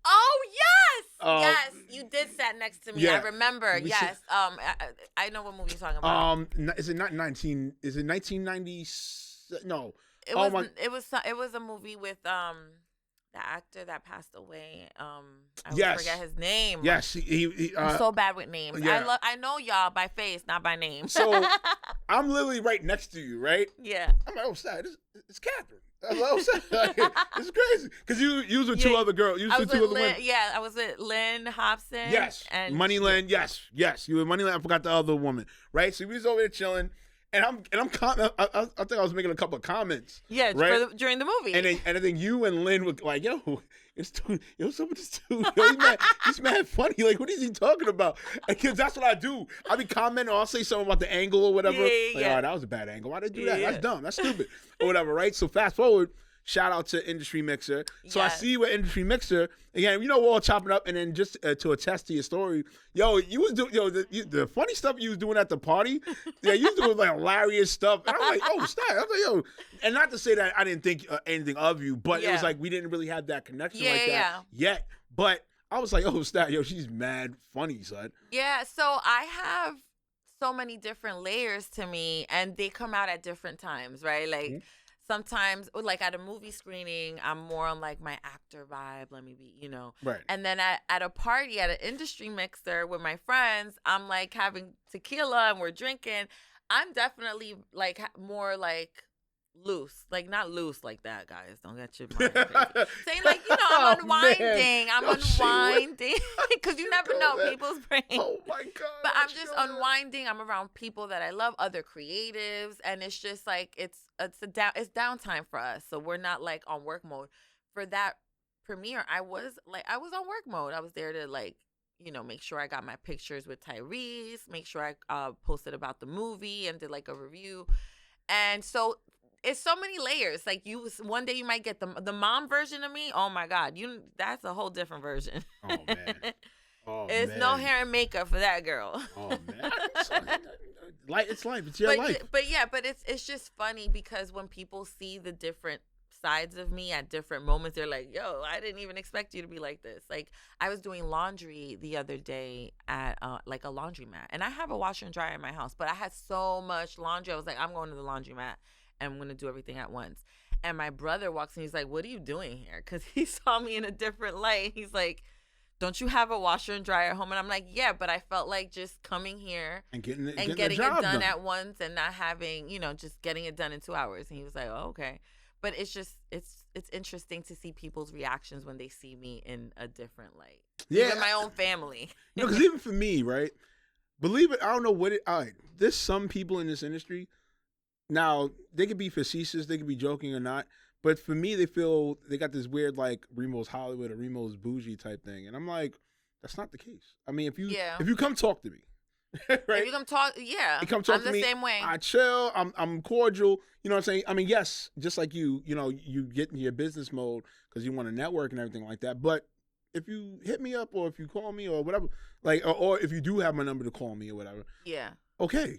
Oh yes, yes, Um, you did sat next to me. yeah. I remember. We Yes. I know what movie you're talking about. Is it 1990? No. It oh was. my- It was a movie with the actor that passed away. I always Yes. forget his name. Yes, he I'm so bad with names. yeah. I know y'all by face, not by name. So I'm literally right next to you, right? yeah. I'm like, oh, sad. It's Catherine. I was like, oh, sad. It's crazy because you was with two Yeah, other girls. You I was was with two with other Lynn. women. Yeah, I was with Lynn Hobson. Yes, and Moneyland. Yes. You were Moneyland. I forgot the other woman, right? So we was over there chilling, and I think I was making a couple of comments. Yeah, right? during the movie. And I think you and Lynn were like, yo, some of this dude, he's mad funny. Like, what is he talking about? Because that's what I do. I'll be commenting, or I'll say something about the angle or whatever. Yeah. Oh, that was a bad angle. Why did they do that? Yeah. That's dumb. That's stupid. Or whatever, right? So fast forward, shout out to Industry Mixer. So I Yes. see you at Industry Mixer. Again, we're all chopping up, and then just to attest to your story, you was doing, the funny stuff you was doing at the party. Yeah, you was doing like hilarious stuff. And I'm like, oh, stop. I was like, yo. And not to say that I didn't think anything of you, but it was Yeah. like we didn't really have that connection Yeah, like that yeah. yet. But I was like, oh, stop. Yo, she's mad funny, son. Yeah, so I have so many different layers to me, and they come out at different times, right? Like, sometimes, like, at a movie screening, I'm more on, like, my actor vibe. Let me be, Right. And then at a party, at an industry mixer with my friends, I'm, like, having tequila and we're drinking. I'm definitely, like, more, like, loose. Like, not loose like that, guys. Don't get your mind crazy. Saying, like, I'm Oh, unwinding. man. I'm Yo, she unwinding. Because you never know man. people's brains. Oh, my God. But I'm she just know that. unwinding. I'm around people that I love, other creatives, and it's just like it's downtime for us. So we're not like on work mode. For that premiere, I was on work mode. I was there to make sure I got my pictures with Tyrese, make sure I posted about the movie and did like a review. And so it's so many layers. Like one day you might get the mom version of me. Oh my God, that's a whole different version. Oh, man. Oh, It's no hair and makeup for that girl. Oh, man. It's life. It's your life. But it's just funny because when people see the different sides of me at different moments, they're like, yo, I didn't even expect you to be like this. Like, I was doing laundry the other day at like a laundromat, and I have a washer and dryer in my house, but I had so much laundry. I was like, I'm going to the laundromat and I'm going to do everything at once. And my brother walks in, he's like, what are you doing here? Because he saw me in a different light. He's like, don't you have a washer and dryer at home? And I'm like, yeah, but I felt like just coming here And getting getting the it job done at once and not having, just getting it done in 2 hours. And he was like, oh, okay. But it's just, it's interesting to see people's reactions when they see me in a different light. Yeah. Even my own family. Because even for me, right, believe it, I don't know what it. All right, there's some people in this industry. Now they could be facetious, they could be joking or not, but for me, they feel they got this weird like Remo's Hollywood or Remo's bougie type thing, and I'm like, that's not the case. I mean, if you come talk to me, right? If you come talk, You come talk I'm to the me. same way. I chill. I'm cordial. You know what I'm saying? I mean, yes, just like you know, you get in your business mode because you want to network and everything like that. But if you hit me up or if you call me or whatever, like, or if you do have my number to call me or whatever, Yeah. okay,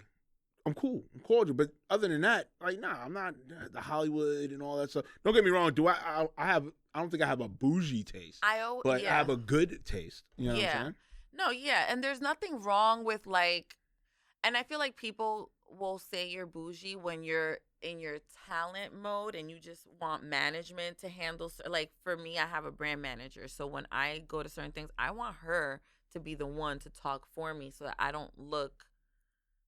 I'm cool. I'm cordial. But other than that, like, nah, I'm not the Hollywood and all that stuff. Don't get me wrong. I don't think I have a bougie taste, but I have a good taste. You know what I'm saying? No, yeah. And there's nothing wrong with like, and I feel like people will say you're bougie when you're in your talent mode and you just want management to handle. Like for me, I have a brand manager. So when I go to certain things, I want her to be the one to talk for me so that I don't look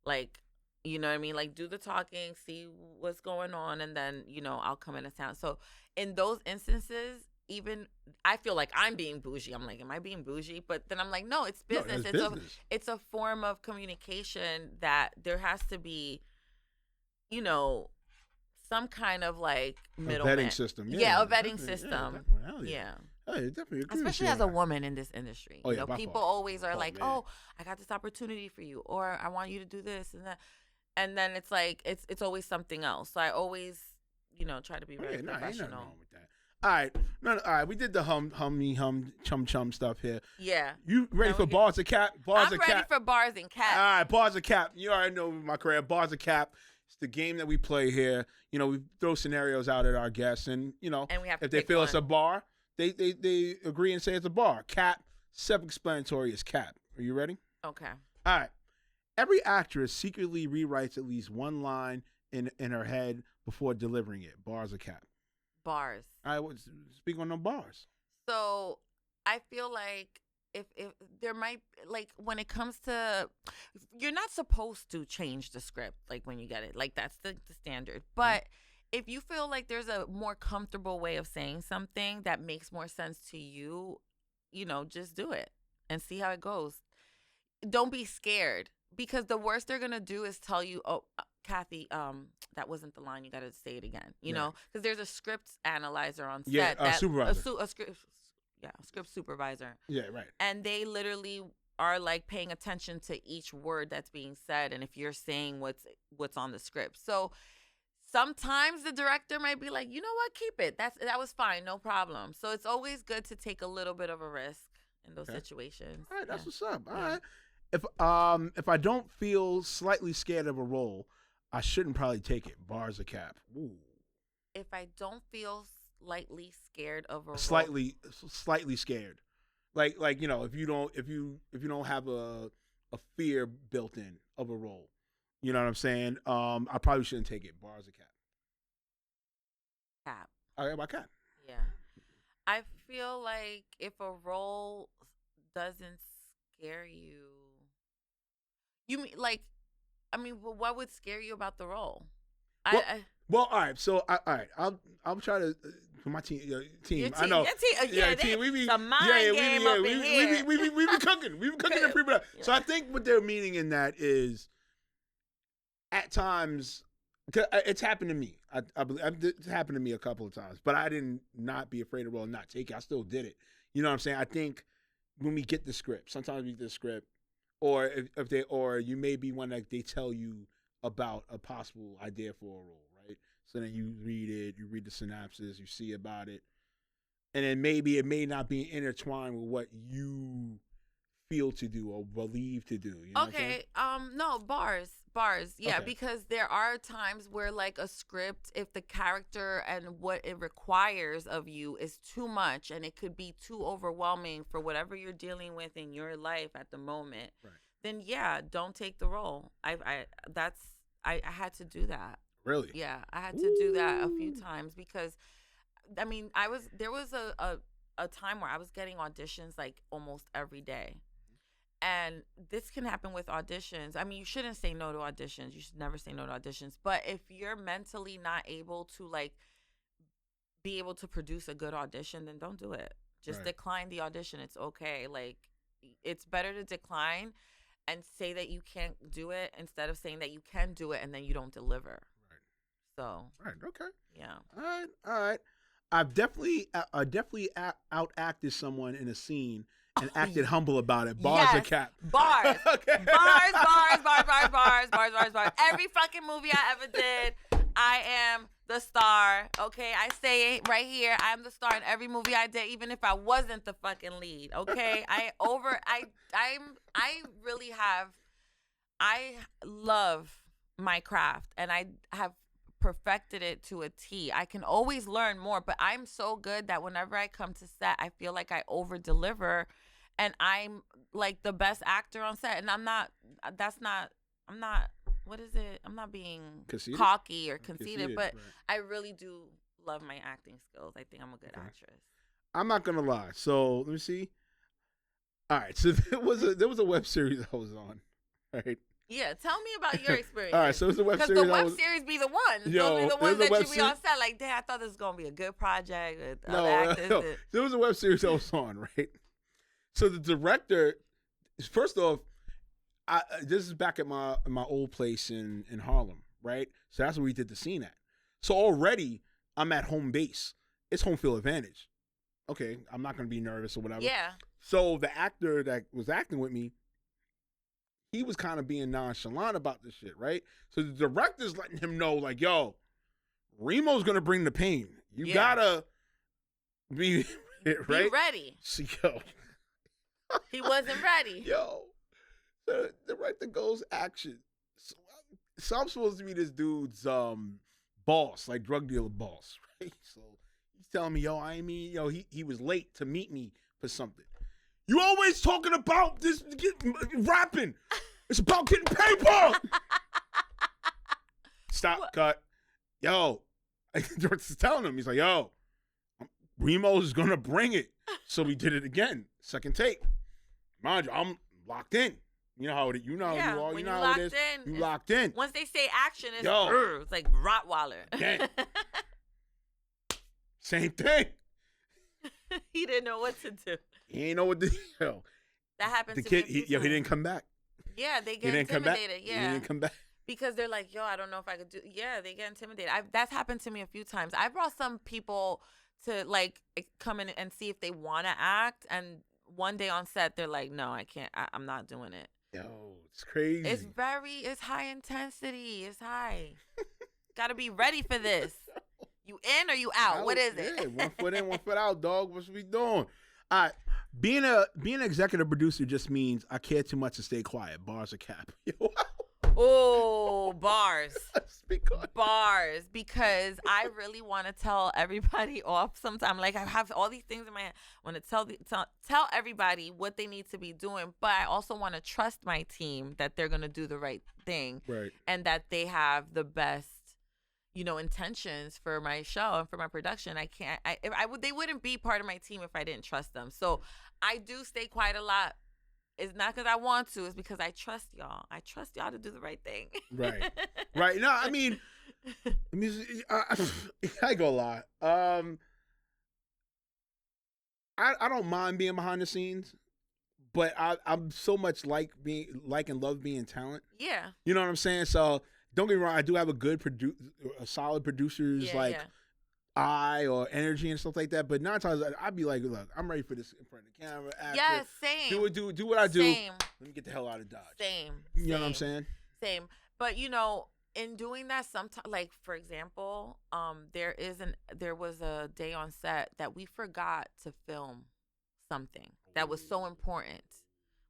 like, you know what I mean? Like do the talking, see what's going on, and then, you know, I'll come into town. So in those instances, even I feel like I'm being bougie. I'm like, am I being bougie? But then I'm like, no, it's business. It's a form of communication that there has to be, you know, some kind of like middleman. A vetting system. Yeah, a vetting system. Yeah. Oh, yeah, definitely. Especially as a woman in this industry. Oh, yeah, you know, people always are like, oh, I got this opportunity for you, or I want you to do this and that. And then it's like, it's always something else. So I always, you know, try to be very professional. Ain't nothing wrong with that. All right. We did the chum stuff here. Yeah. You ready for bars of cap? I'm ready for bars and cap. All right, bars of cap. You already know my career. Bars of cap. It's the game that we play here. You know, we throw scenarios out at our guests, and you know, and we have to if they feel one. It's a bar, they agree and say it's a bar. Cap, self-explanatory is cap. Are you ready? Okay. All right. Every actress secretly rewrites at least one line in her head before delivering it. Bars or cap? Bars. I would speak on the bars. So I feel like if there might, like when it comes to, you're not supposed to change the script like when you get it. Like that's the standard. But if you feel like there's a more comfortable way of saying something that makes more sense to you, you know, just do it and see how it goes. Don't be scared. Because the worst they're gonna do is tell you, "Oh, Kathy, that wasn't the line. You got to say it again." You know, because there's a script analyzer on set. Yeah, a supervisor. A script supervisor. Yeah, right. And they literally are like paying attention to each word that's being said, and if you're saying what's on the script. So sometimes the director might be like, you know what, keep it. That was fine, no problem. So it's always good to take a little bit of a risk in those situations. All right, that's what's up. All right. If I don't feel slightly scared of a role, I shouldn't probably take it. Bars or cap? Ooh. If I don't feel slightly scared of a role, slightly scared, like you know, if you don't have a fear built in of a role, you know what I'm saying? I probably shouldn't take it. Bars or cap? Cap. All right, about cap. Yeah. I feel like if a role doesn't scare you. You mean like, I mean, well, what would scare you about the role? Well, all right. So, all right. I'll try to for my team. I know. Team. We be some mind game up in here. We be cooking. We be cooking and pre. So I think what they're meaning in that is, at times, it's happened to me. I believe it's happened to me a couple of times, but I didn't not be afraid of role and not take it. I still did it. You know what I'm saying? I think when we get the script, sometimes we get the script. Or or you may be one that they tell you about a possible idea for a role, right? So then you read it, you read the synopsis, you see about it, and then maybe it may not be intertwined with what you feel to do or believe to do. You know okay, no, bars, yeah, okay. Because there are times where like a script, if the character and what it requires of you is too much, and it could be too overwhelming for whatever you're dealing with in your life at the moment, right. Then yeah, don't take the role. I had to do that. Really? Yeah, I had to do that a few times because, I mean, there was a time where I was getting auditions like almost every day. And this can happen with auditions. I mean, you shouldn't say no to auditions. You should never say no to auditions. But if you're mentally not able to like be able to produce a good audition, then don't do it. Just decline the audition. It's okay. Like, it's better to decline and say that you can't do it instead of saying that you can do it and then you don't deliver. Right. So. Right. Okay. Yeah. All right. I've definitely outacted someone in a scene and acted humble about it. Bars or cap? Bars. Okay. Bars. Every fucking movie I ever did, I am the star. Okay, I say it right here. I'm the star in every movie I did, even if I wasn't the fucking lead. Okay, I really have. I love my craft, and I have perfected it to a T. I can always learn more, but I'm so good that whenever I come to set, I feel like I over deliver, and I'm like the best actor on set. And I'm not. What is it? I'm not being Conceited? cocky or conceited, but right. I really do love my acting skills. I think I'm a good actress. I'm not gonna lie. So let me see. All right. So there was a web series I was on. Right. Yeah, tell me about your experience. All right. So it was a web series. Because the web series be the ones. Yo, those be the ones there's a that web you be on set like, damn, I thought this was gonna be a good project with other actors. No. There was a web series I was on. Right. So the director, first off, this is back at my old place in Harlem, right? So that's where we did the scene at. So already I'm at home base. It's home field advantage. Okay, I'm not gonna be nervous or whatever. Yeah. So the actor that was acting with me, he was kind of being nonchalant about this shit, right? So the director's letting him know, like, yo, Reemo's gonna bring the pain. You gotta be right. Be ready. So, yo. He wasn't ready. Yo. So the director goes action. So I'm supposed to be this dude's boss, like drug dealer boss, right? So he's telling me, he was late to meet me for something. You always talking about this rapping. It's about getting paper. Stop, What? cut. Yo, the director's telling him, he's like, yo, Reemo's gonna bring it. So we did it again. Second take. Mind you, I'm locked in. You know how it. You know how you are. When You know you how it is. You locked in. Once they say action, it's, Yo. it's like Rottweiler. Again. Same thing. He didn't know what to do. He ain't know what to do. That happened The to kid, me. he didn't come back. Yeah, they He get didn't come back. intimidated. He Yeah. didn't come back. Because they're like, yo, I don't know if I could do. Yeah, they get intimidated. That's happened to me a few times. I brought some people to like come in and see if they want to act, and one day on set, they're like, no, I can't. I'm not doing it. Yo, it's crazy. It's high intensity. It's high. Got to be ready for this. You in or you out? What is it? Yeah, 1 foot in, 1 foot out, dog. What's we doing? All right. Being an executive producer just means I care too much to stay quiet. Bars or cap. Yo. Oh, bars. Speak on. Bars, because I really want to tell everybody off sometime. Like, I have all these things in my head. I want to tell everybody what they need to be doing, but I also want to trust my team that they're going to do the right thing. Right. And that they have the best, intentions for my show and for my production. They wouldn't be part of my team if I didn't trust them. So I do stay quiet a lot. It's not because I want to. It's because I trust y'all. I trust y'all to do the right thing. Right. Right. No, I mean, I go a lot. I don't mind being behind the scenes, but I'm so much like and love being talent. Yeah. You know what I'm saying? So don't get me wrong. I do have a solid producer's eye or energy and stuff like that. But 9 times I'd be like, look, I'm ready for this in front of the camera. Actor, Yes, same. Do what I do. Same. Let me get the hell out of Dodge. Same. You know what I'm saying? Same. But in doing that, sometimes, like for example, there was a day on set that we forgot to film something that was so important.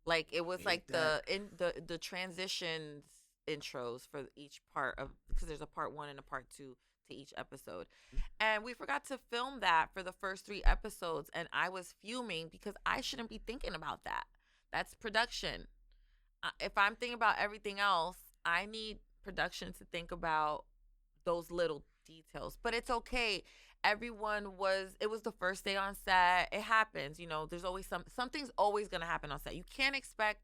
Like it was like the transitions intros for each part of, because there's a part 1 and a part 2 to each episode, and we forgot to film that for the first 3 episodes, and I was fuming because I shouldn't be thinking about that. That's production. If I'm thinking about everything else, I need production to think about those little details. But it's okay. It was the first day on set. It happens. There's always something's always going to happen on set. You can't expect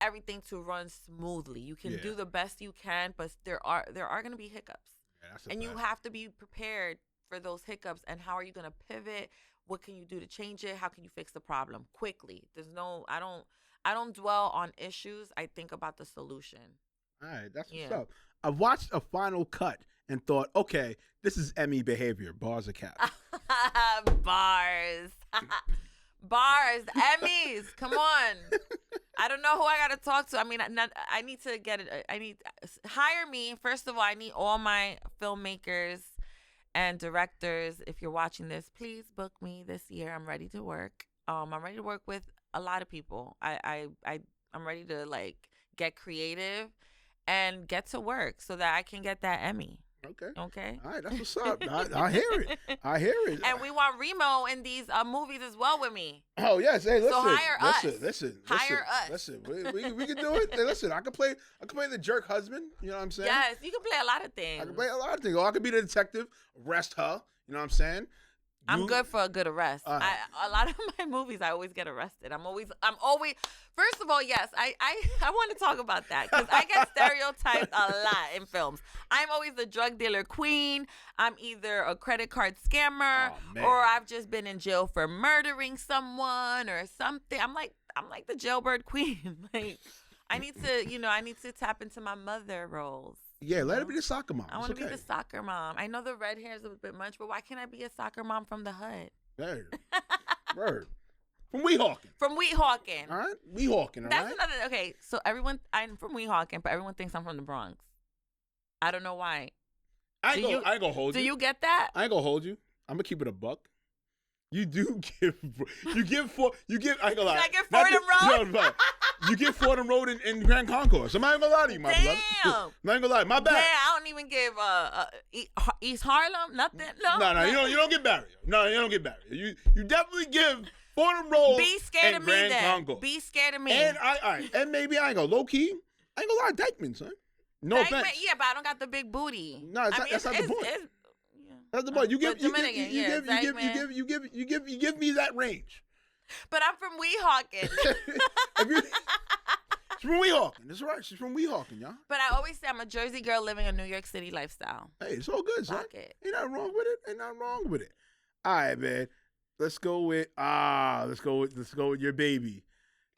everything to run smoothly. You can do the best you can, but there are going to be hiccups. Yeah, and you have to be prepared for those hiccups. And how are you going to pivot? What can you do to change it? How can you fix the problem quickly? I don't dwell on issues. I think about the solution. All right, that's what's Yeah. up. I watched a final cut and thought, okay, this is Emmy behavior. Bars are cap. Bars. Bars. Emmys. Come on. I don't know who I got to talk to. I mean, I need to get it. Hire me. First of all, I need all my filmmakers and directors. If you're watching this, please book me this year. I'm ready to work. I'm ready to work with a lot of people. I'm ready to like get creative and get to work so that I can get that Emmy. Okay. Okay. All right, that's what's up. I hear it. I hear it. And we want Reemo in these movies as well with me. Oh yes, hey, listen. So hire us. Listen. Hire us. Listen, we can do it. Hey, listen, I can play the jerk husband. You know what I'm saying? Yes, you can play a lot of things. I can play a lot of things. Or I could be the detective, arrest her. You know what I'm saying? I'm good for a good arrest. A lot of my movies, I always get arrested. I'm always. First of all, yes, I want to talk about that because I get stereotyped a lot in films. I'm always the drug dealer queen. I'm either a credit card scammer or I've just been in jail for murdering someone or something. I'm like the jailbird queen. Like I need to tap into my mother roles. Yeah, let her be the soccer mom. I want to be the soccer mom. I know the red hair is a bit much, but why can't I be a soccer mom from the hood? There. Word. From Weehawken. From Weehawken. All right? Weehawken, all That's right? another, okay, so I'm from Weehawken, but everyone thinks I'm from the Bronx. I don't know why. I ain't gonna hold you. Do you get that? I ain't gonna hold you. I'm gonna keep it a buck. You do give, I ain't gonna lie. I get Fordham Road? No. You get Fordham Road in Grand Concourse. I'm not even gonna lie to you, my beloved. Damn. I'm not even gonna lie. My bad. Yeah, I don't even give East Harlem, nothing. No, you don't get barrier. No, you don't get barrier. You definitely give Fordham Road. Be scared and of me Grand then. Concourse. Be scared of me. And maybe I ain't gonna low key. I ain't gonna lie, Dykeman, son. No offense. Yeah, but I don't got the big booty. No, that's not the point. That's the point. You give me that range. But I'm from Weehawken. She's from Weehawken. That's right. She's from Weehawken, y'all. But I always say I'm a Jersey girl living a New York City lifestyle. Hey, it's all good, son. Fuck it. Ain't nothing wrong with it. Ain't nothing wrong with it. All right, man. Let's go with your baby.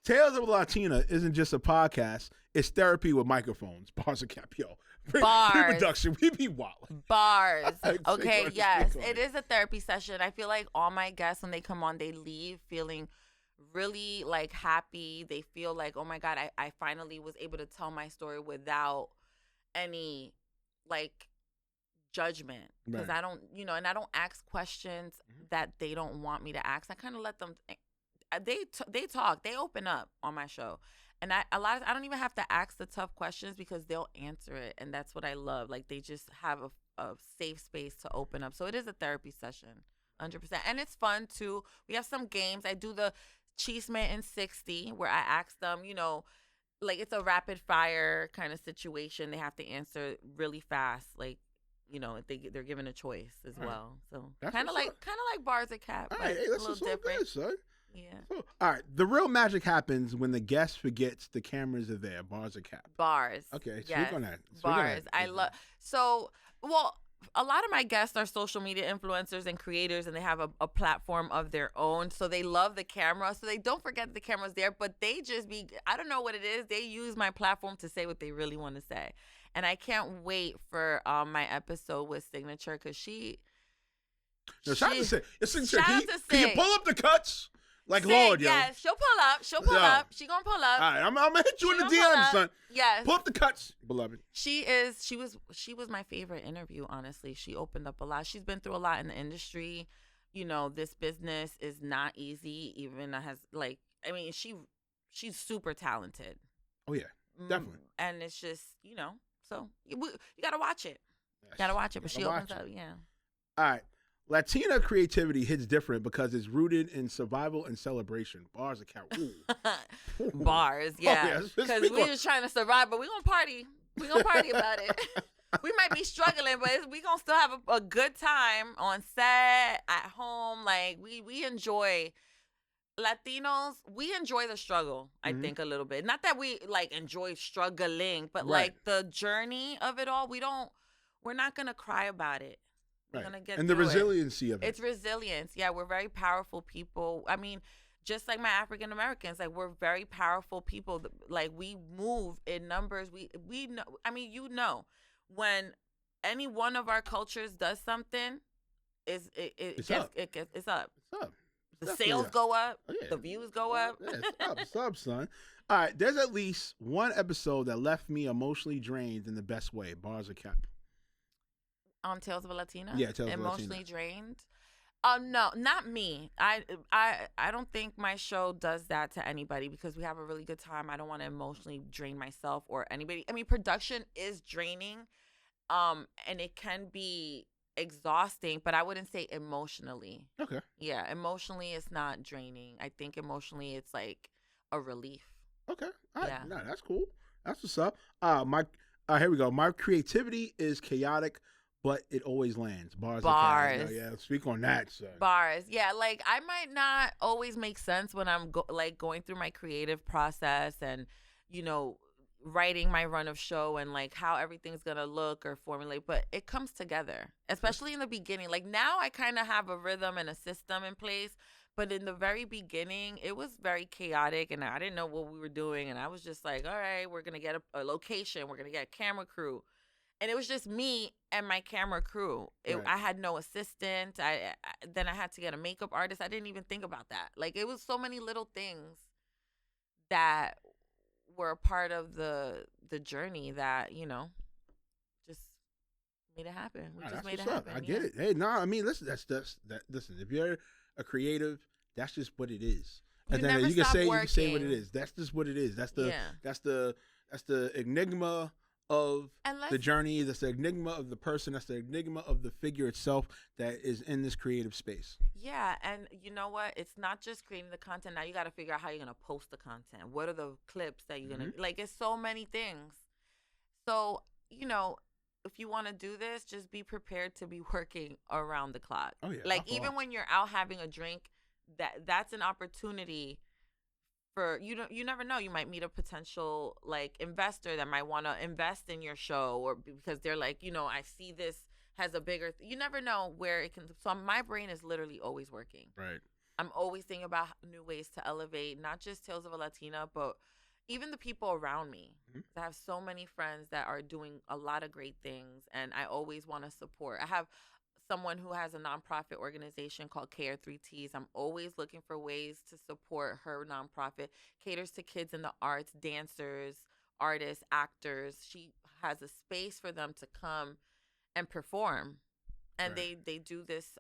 Tales of a Latina isn't just a podcast. It's therapy with microphones. Bars of cap, yo. Pre-production. We be wilding. Bars. Okay, yes. It is a therapy session. I feel like all my guests, when they come on, they leave feeling really like happy. They feel like, oh my God, I finally was able to tell my story without any like judgment. Because I don't, and I don't ask questions that they don't want me to ask. I kind of let them, they talk, they open up on my show. And I don't even have to ask the tough questions because they'll answer it. And that's what I love. Like they just have a safe space to open up. So it is a therapy session, 100%. And it's fun too. We have some games. I do the Cheeseman in 60 where I ask them, like it's a rapid fire kind of situation. They have to answer really fast. Like, they're given a choice as well. So kind of like Bars of Cap. All right, hey, that's a little different. Good, son. Yeah. So, all right. The real magic happens when the guest forgets the cameras are there. Bars of cap. Bars. Okay. Yes. Speak on that. Bars. I love. So, a lot of my guests are social media influencers and creators, and they have a platform of their own. So they love the camera. So they don't forget the camera's there, but they just I don't know what it is. They use my platform to say what they really want to say. And I can't wait for my episode with Signature because she. No, shout out to Sig. Shout out to Can you Sig. pull up the cuts? Like Sig, Lord, yo. yes, she'll pull up. She'll pull up. She gonna pull up. All right, I'm gonna hit you in the She gonna pull DM, up. son. Yes. Pull up the cuts, beloved. She was my favorite interview, honestly. She opened up a lot. She's been through a lot in the industry. This business is not easy. Even she's super talented. Oh yeah, definitely. And it's just, so you gotta watch it. Yes. Gotta watch it. But she opens watch up, it. yeah. All right. Latina creativity hits different because it's rooted in survival and celebration. Bars of cap. Ooh. Bars, yeah. Because we're just trying to survive, but we're gonna party. We're gonna party about it. We might be struggling, but we're gonna still have a good time on set, at home. Like we enjoy Latinos, we enjoy the struggle, I think, a little bit. Not that we like enjoy struggling, but like the journey of it all, we're not gonna cry about it. We're gonna get and the through resiliency of it. It's resilience. Yeah, we're very powerful people. I mean, just like my African Americans, like we're very powerful people. Like we move in numbers. We know. I mean, when any one of our cultures does something, It's up. It's up. It's up. The Definitely sales up. go up. Oh, yeah. The views go up. Yeah, it's up, son. All right, there's at least one episode that left me emotionally drained in the best way. Bars of cap. On Tales of a Latina? Yeah, Tales of a Emotionally Latina. drained? No, not me. I don't think my show does that to anybody because we have a really good time. I don't want to emotionally drain myself or anybody. I mean, production is draining, and it can be exhausting, but I wouldn't say emotionally. Okay. Yeah, emotionally it's not draining. I think emotionally it's like a relief. Okay. All right. Yeah. No, that's cool. That's what's up. Here we go. My creativity is chaotic, but it always lands. Bars. Bars. Yeah, speak on that, son. Bars. Yeah, like I might not always make sense when I'm going through my creative process and, writing my run of show and like how everything's going to look or formulate, but it comes together, especially in the beginning. Like now I kind of have a rhythm and a system in place, but in the very beginning, it was very chaotic and I didn't know what we were doing. And I was just like, all right, we're going to get a location. We're going to get a camera crew. And it was just me and my camera crew. Right. I had no assistant. Then I had to get a makeup artist. I didn't even think about that. Like it was so many little things that were a part of the journey that, just made it happen. We just made it happen. I get it. Hey, no, I mean, listen, listen, if you're a creative, that's just what it is. And then you can say what it is. That's just what it is. That's the enigma of the journey. That's the enigma of the person. That's the enigma of the figure itself that is in this creative space. Yeah, and you know what? It's not just creating the content. Now you got to figure out how you're going to post the content. What are the clips that you're going to... Like, it's so many things. So, if you want to do this, just be prepared to be working around the clock. Oh, yeah. Like, even when you're out having a drink, that's an opportunity for... You never know. You might meet a potential, like, investor that might want to invest in your show or because they're like, I see this has a bigger... You never know where it can... So my brain is literally always working. Right. I'm always thinking about new ways to elevate, not just Tales of a Latina, but even the people around me. I have so many friends that are doing a lot of great things, and I always want to support. I have someone who has a nonprofit organization called C.U.T.S. I'm always looking for ways to support her nonprofit. Caters to kids in the arts, dancers, artists, actors. She has a space for them to come and perform. And they do this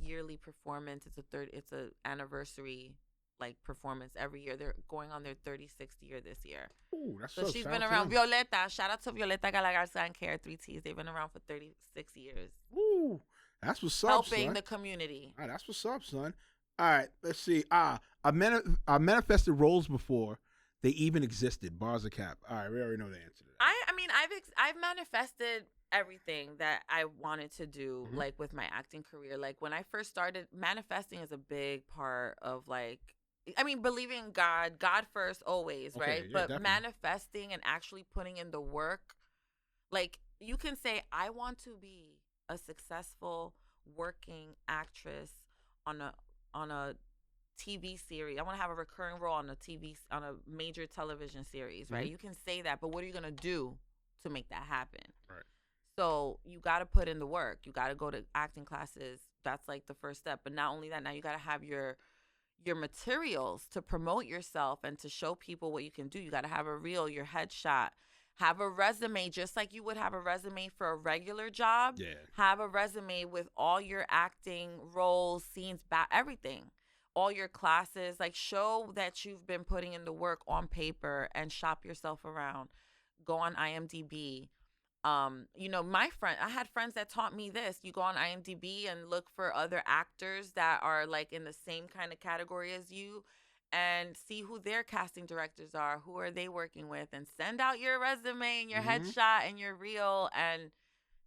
yearly performance. It's a anniversary like performance every year. They're going on their 36th year this year. Ooh, that's so she's been around. Violeta, shout out to Violeta Galagarza and C.U.T.S. They've been around for 36 years. Ooh, that's what's up, helping son. The community. All right, that's what's up, son. All right, let's see. I manifested roles before they even existed. Bars of cap. All right, we already know the answer to that. I mean, I've manifested everything that I wanted to do, like with my acting career. Like when I first started, manifesting is a big part of believing in God first always, right? Yeah, but definitely. Manifesting and actually putting in the work, like you can say, I want to be a successful working actress on a TV series. I want to have a recurring role on a major television series, right? You can say that, but what are you going to do to make that happen? Right. So you got to put in the work. You got to go to acting classes. That's like the first step. But not only that, now you got to have your materials to promote yourself and to show people what you can do. You got to have a reel, your headshot, have a resume, just like you would have a resume for a regular job. Yeah. Have a resume with all your acting roles, scenes, everything, all your classes. Like show that you've been putting in the work on paper and shop yourself around. Go on IMDb. I had friends that taught me this. You go on IMDb and look for other actors that are like in the same kind of category as you and see who their casting directors are, who are they working with, and send out your resume and your headshot and your reel and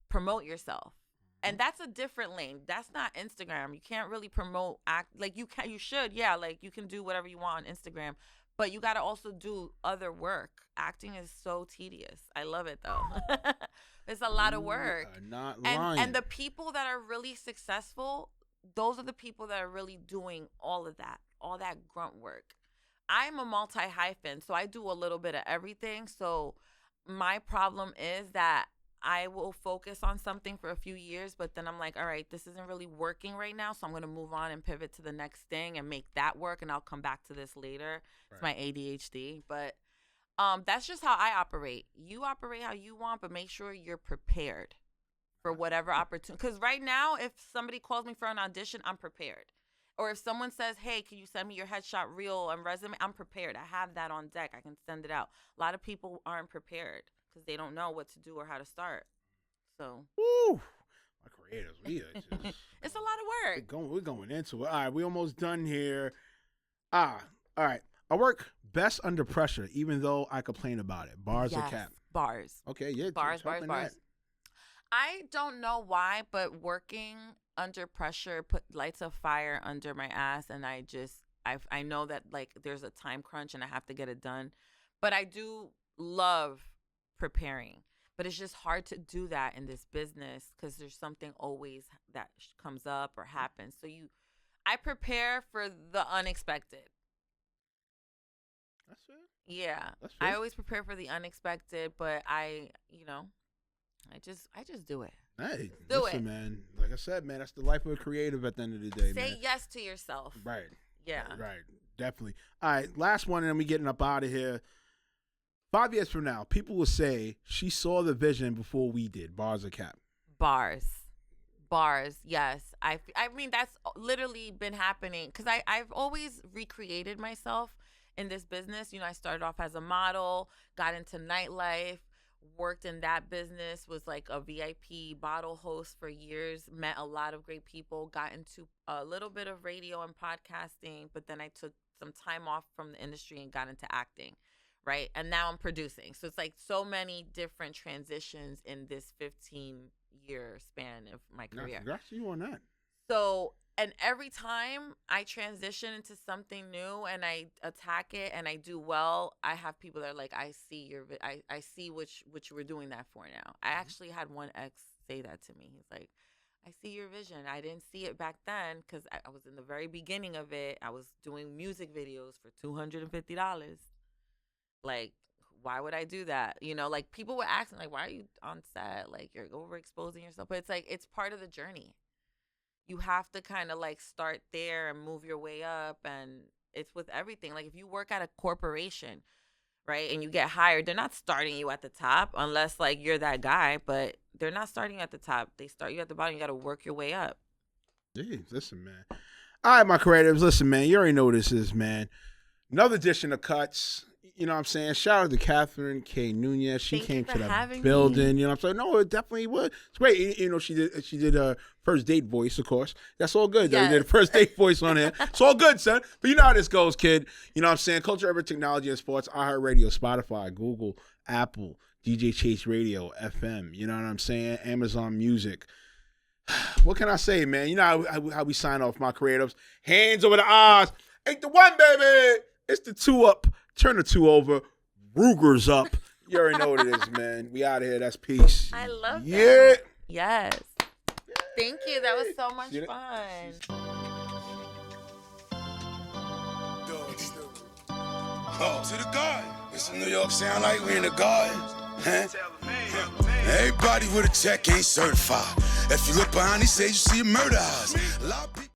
promote yourself. And that's a different lane. That's not Instagram. You can't really promote you should, yeah, like you can do whatever you want on Instagram. But you got to also do other work. Acting is so tedious. I love it, though. It's a lot of work. Not lying. And the people that are really successful, those are the people that are really doing all of that. all that grunt work. I'm a multi-hyphen, so I do a little bit of everything. So my problem is that I will focus on something for a few years, but then I'm like, all right, this isn't really working right now, so I'm going to move on and pivot to the next thing and make that work, and I'll come back to this later. It's my ADHD, but that's just how I operate. You operate how you want, but make sure you're prepared for whatever opportunity. Because right now, if somebody calls me for an audition, I'm prepared. Or if someone says, hey, can you send me your headshot reel and resume? I'm prepared. I have that on deck. I can send it out. A lot of people aren't prepared because they don't know what to do or how to start. So. Woo! My creators, we are just. It's a lot of work. We're going into it. All right, we almost done here. All right. I work best under pressure, even though I complain about it. Bars or cap? Bars. Okay, yeah. Bars. I don't know why, but working under pressure lights a fire under my ass, and I know that like there's a time crunch and I have to get it done. But I do love preparing. But it's just hard to do that in this business because there's something always that comes up or happens. So I prepare for the unexpected. That's fair. Yeah. That's fair. I always prepare for the unexpected, but I just do it. Hey, listen, man. Like I said, man, that's the life of a creative at the end of the day, man. Say yes to yourself. Right. Yeah. Right. Definitely. All right, last one, and then we getting up out of here. 5 years from now, people will say she saw the vision before we did. Bars or cap? Bars, yes. I mean, that's literally been happening because I've always recreated myself in this business. You know, I started off as a model, got into nightlife, worked in that business, was like a VIP bottle host for years, met a lot of great people, got into a little bit of radio and podcasting, but then I took some time off from the industry and got into acting. Right. And now I'm producing. So it's like so many different transitions in this 15-year span of my career. Congrats to you on that. So, and every time I transition into something new and I attack it and I do well, I have people that are like, I see I see what you were doing that for now. I actually had one ex say that to me. He's like, I see your vision. I didn't see it back then because I was in the very beginning of it. I was doing music videos for $250. Like, why would I do that? You know, like people were asking, like, why are you on set? Like, you're overexposing yourself. But it's like, it's part of the journey. You have to kind of like start there and move your way up. And it's with everything. Like if you work at a corporation, right, and you get hired, they're not starting you at the top unless like you're that guy. But they're not starting you at the top. They start you at the bottom. You got to work your way up. Hey, listen, man. All right, my creatives. Listen, man. You already know what this is, man. Another edition of Cuts. You know what I'm saying? Shout out to Katherine K. Nunez. She came to the building. You know what I'm saying? No, it definitely was. It's great. You know, she did her first date voice, of course. That's all good. Yes. You did a first date voice on here. It's all good, son. But you know how this goes, kid. You know what I'm saying? Culture, Urban Technology, and Sports, iHeartRadio, Spotify, Google, Apple, DJ Chase Radio, FM. You know what I'm saying? Amazon Music. What can I say, man? You know how we sign off, my creatives. Hands over the eyes. Ain't the one, baby. It's the two up. Turn the two over. Ruger's up. You already know what it is, man. We out of here. That's peace. I love that. Yeah. Yes. Thank you. That was so much fun. Oh, to the garden. It's a New York sound like we in the garden. Huh? Everybody with a check ain't certified. If you look behind, he says you see a murder house.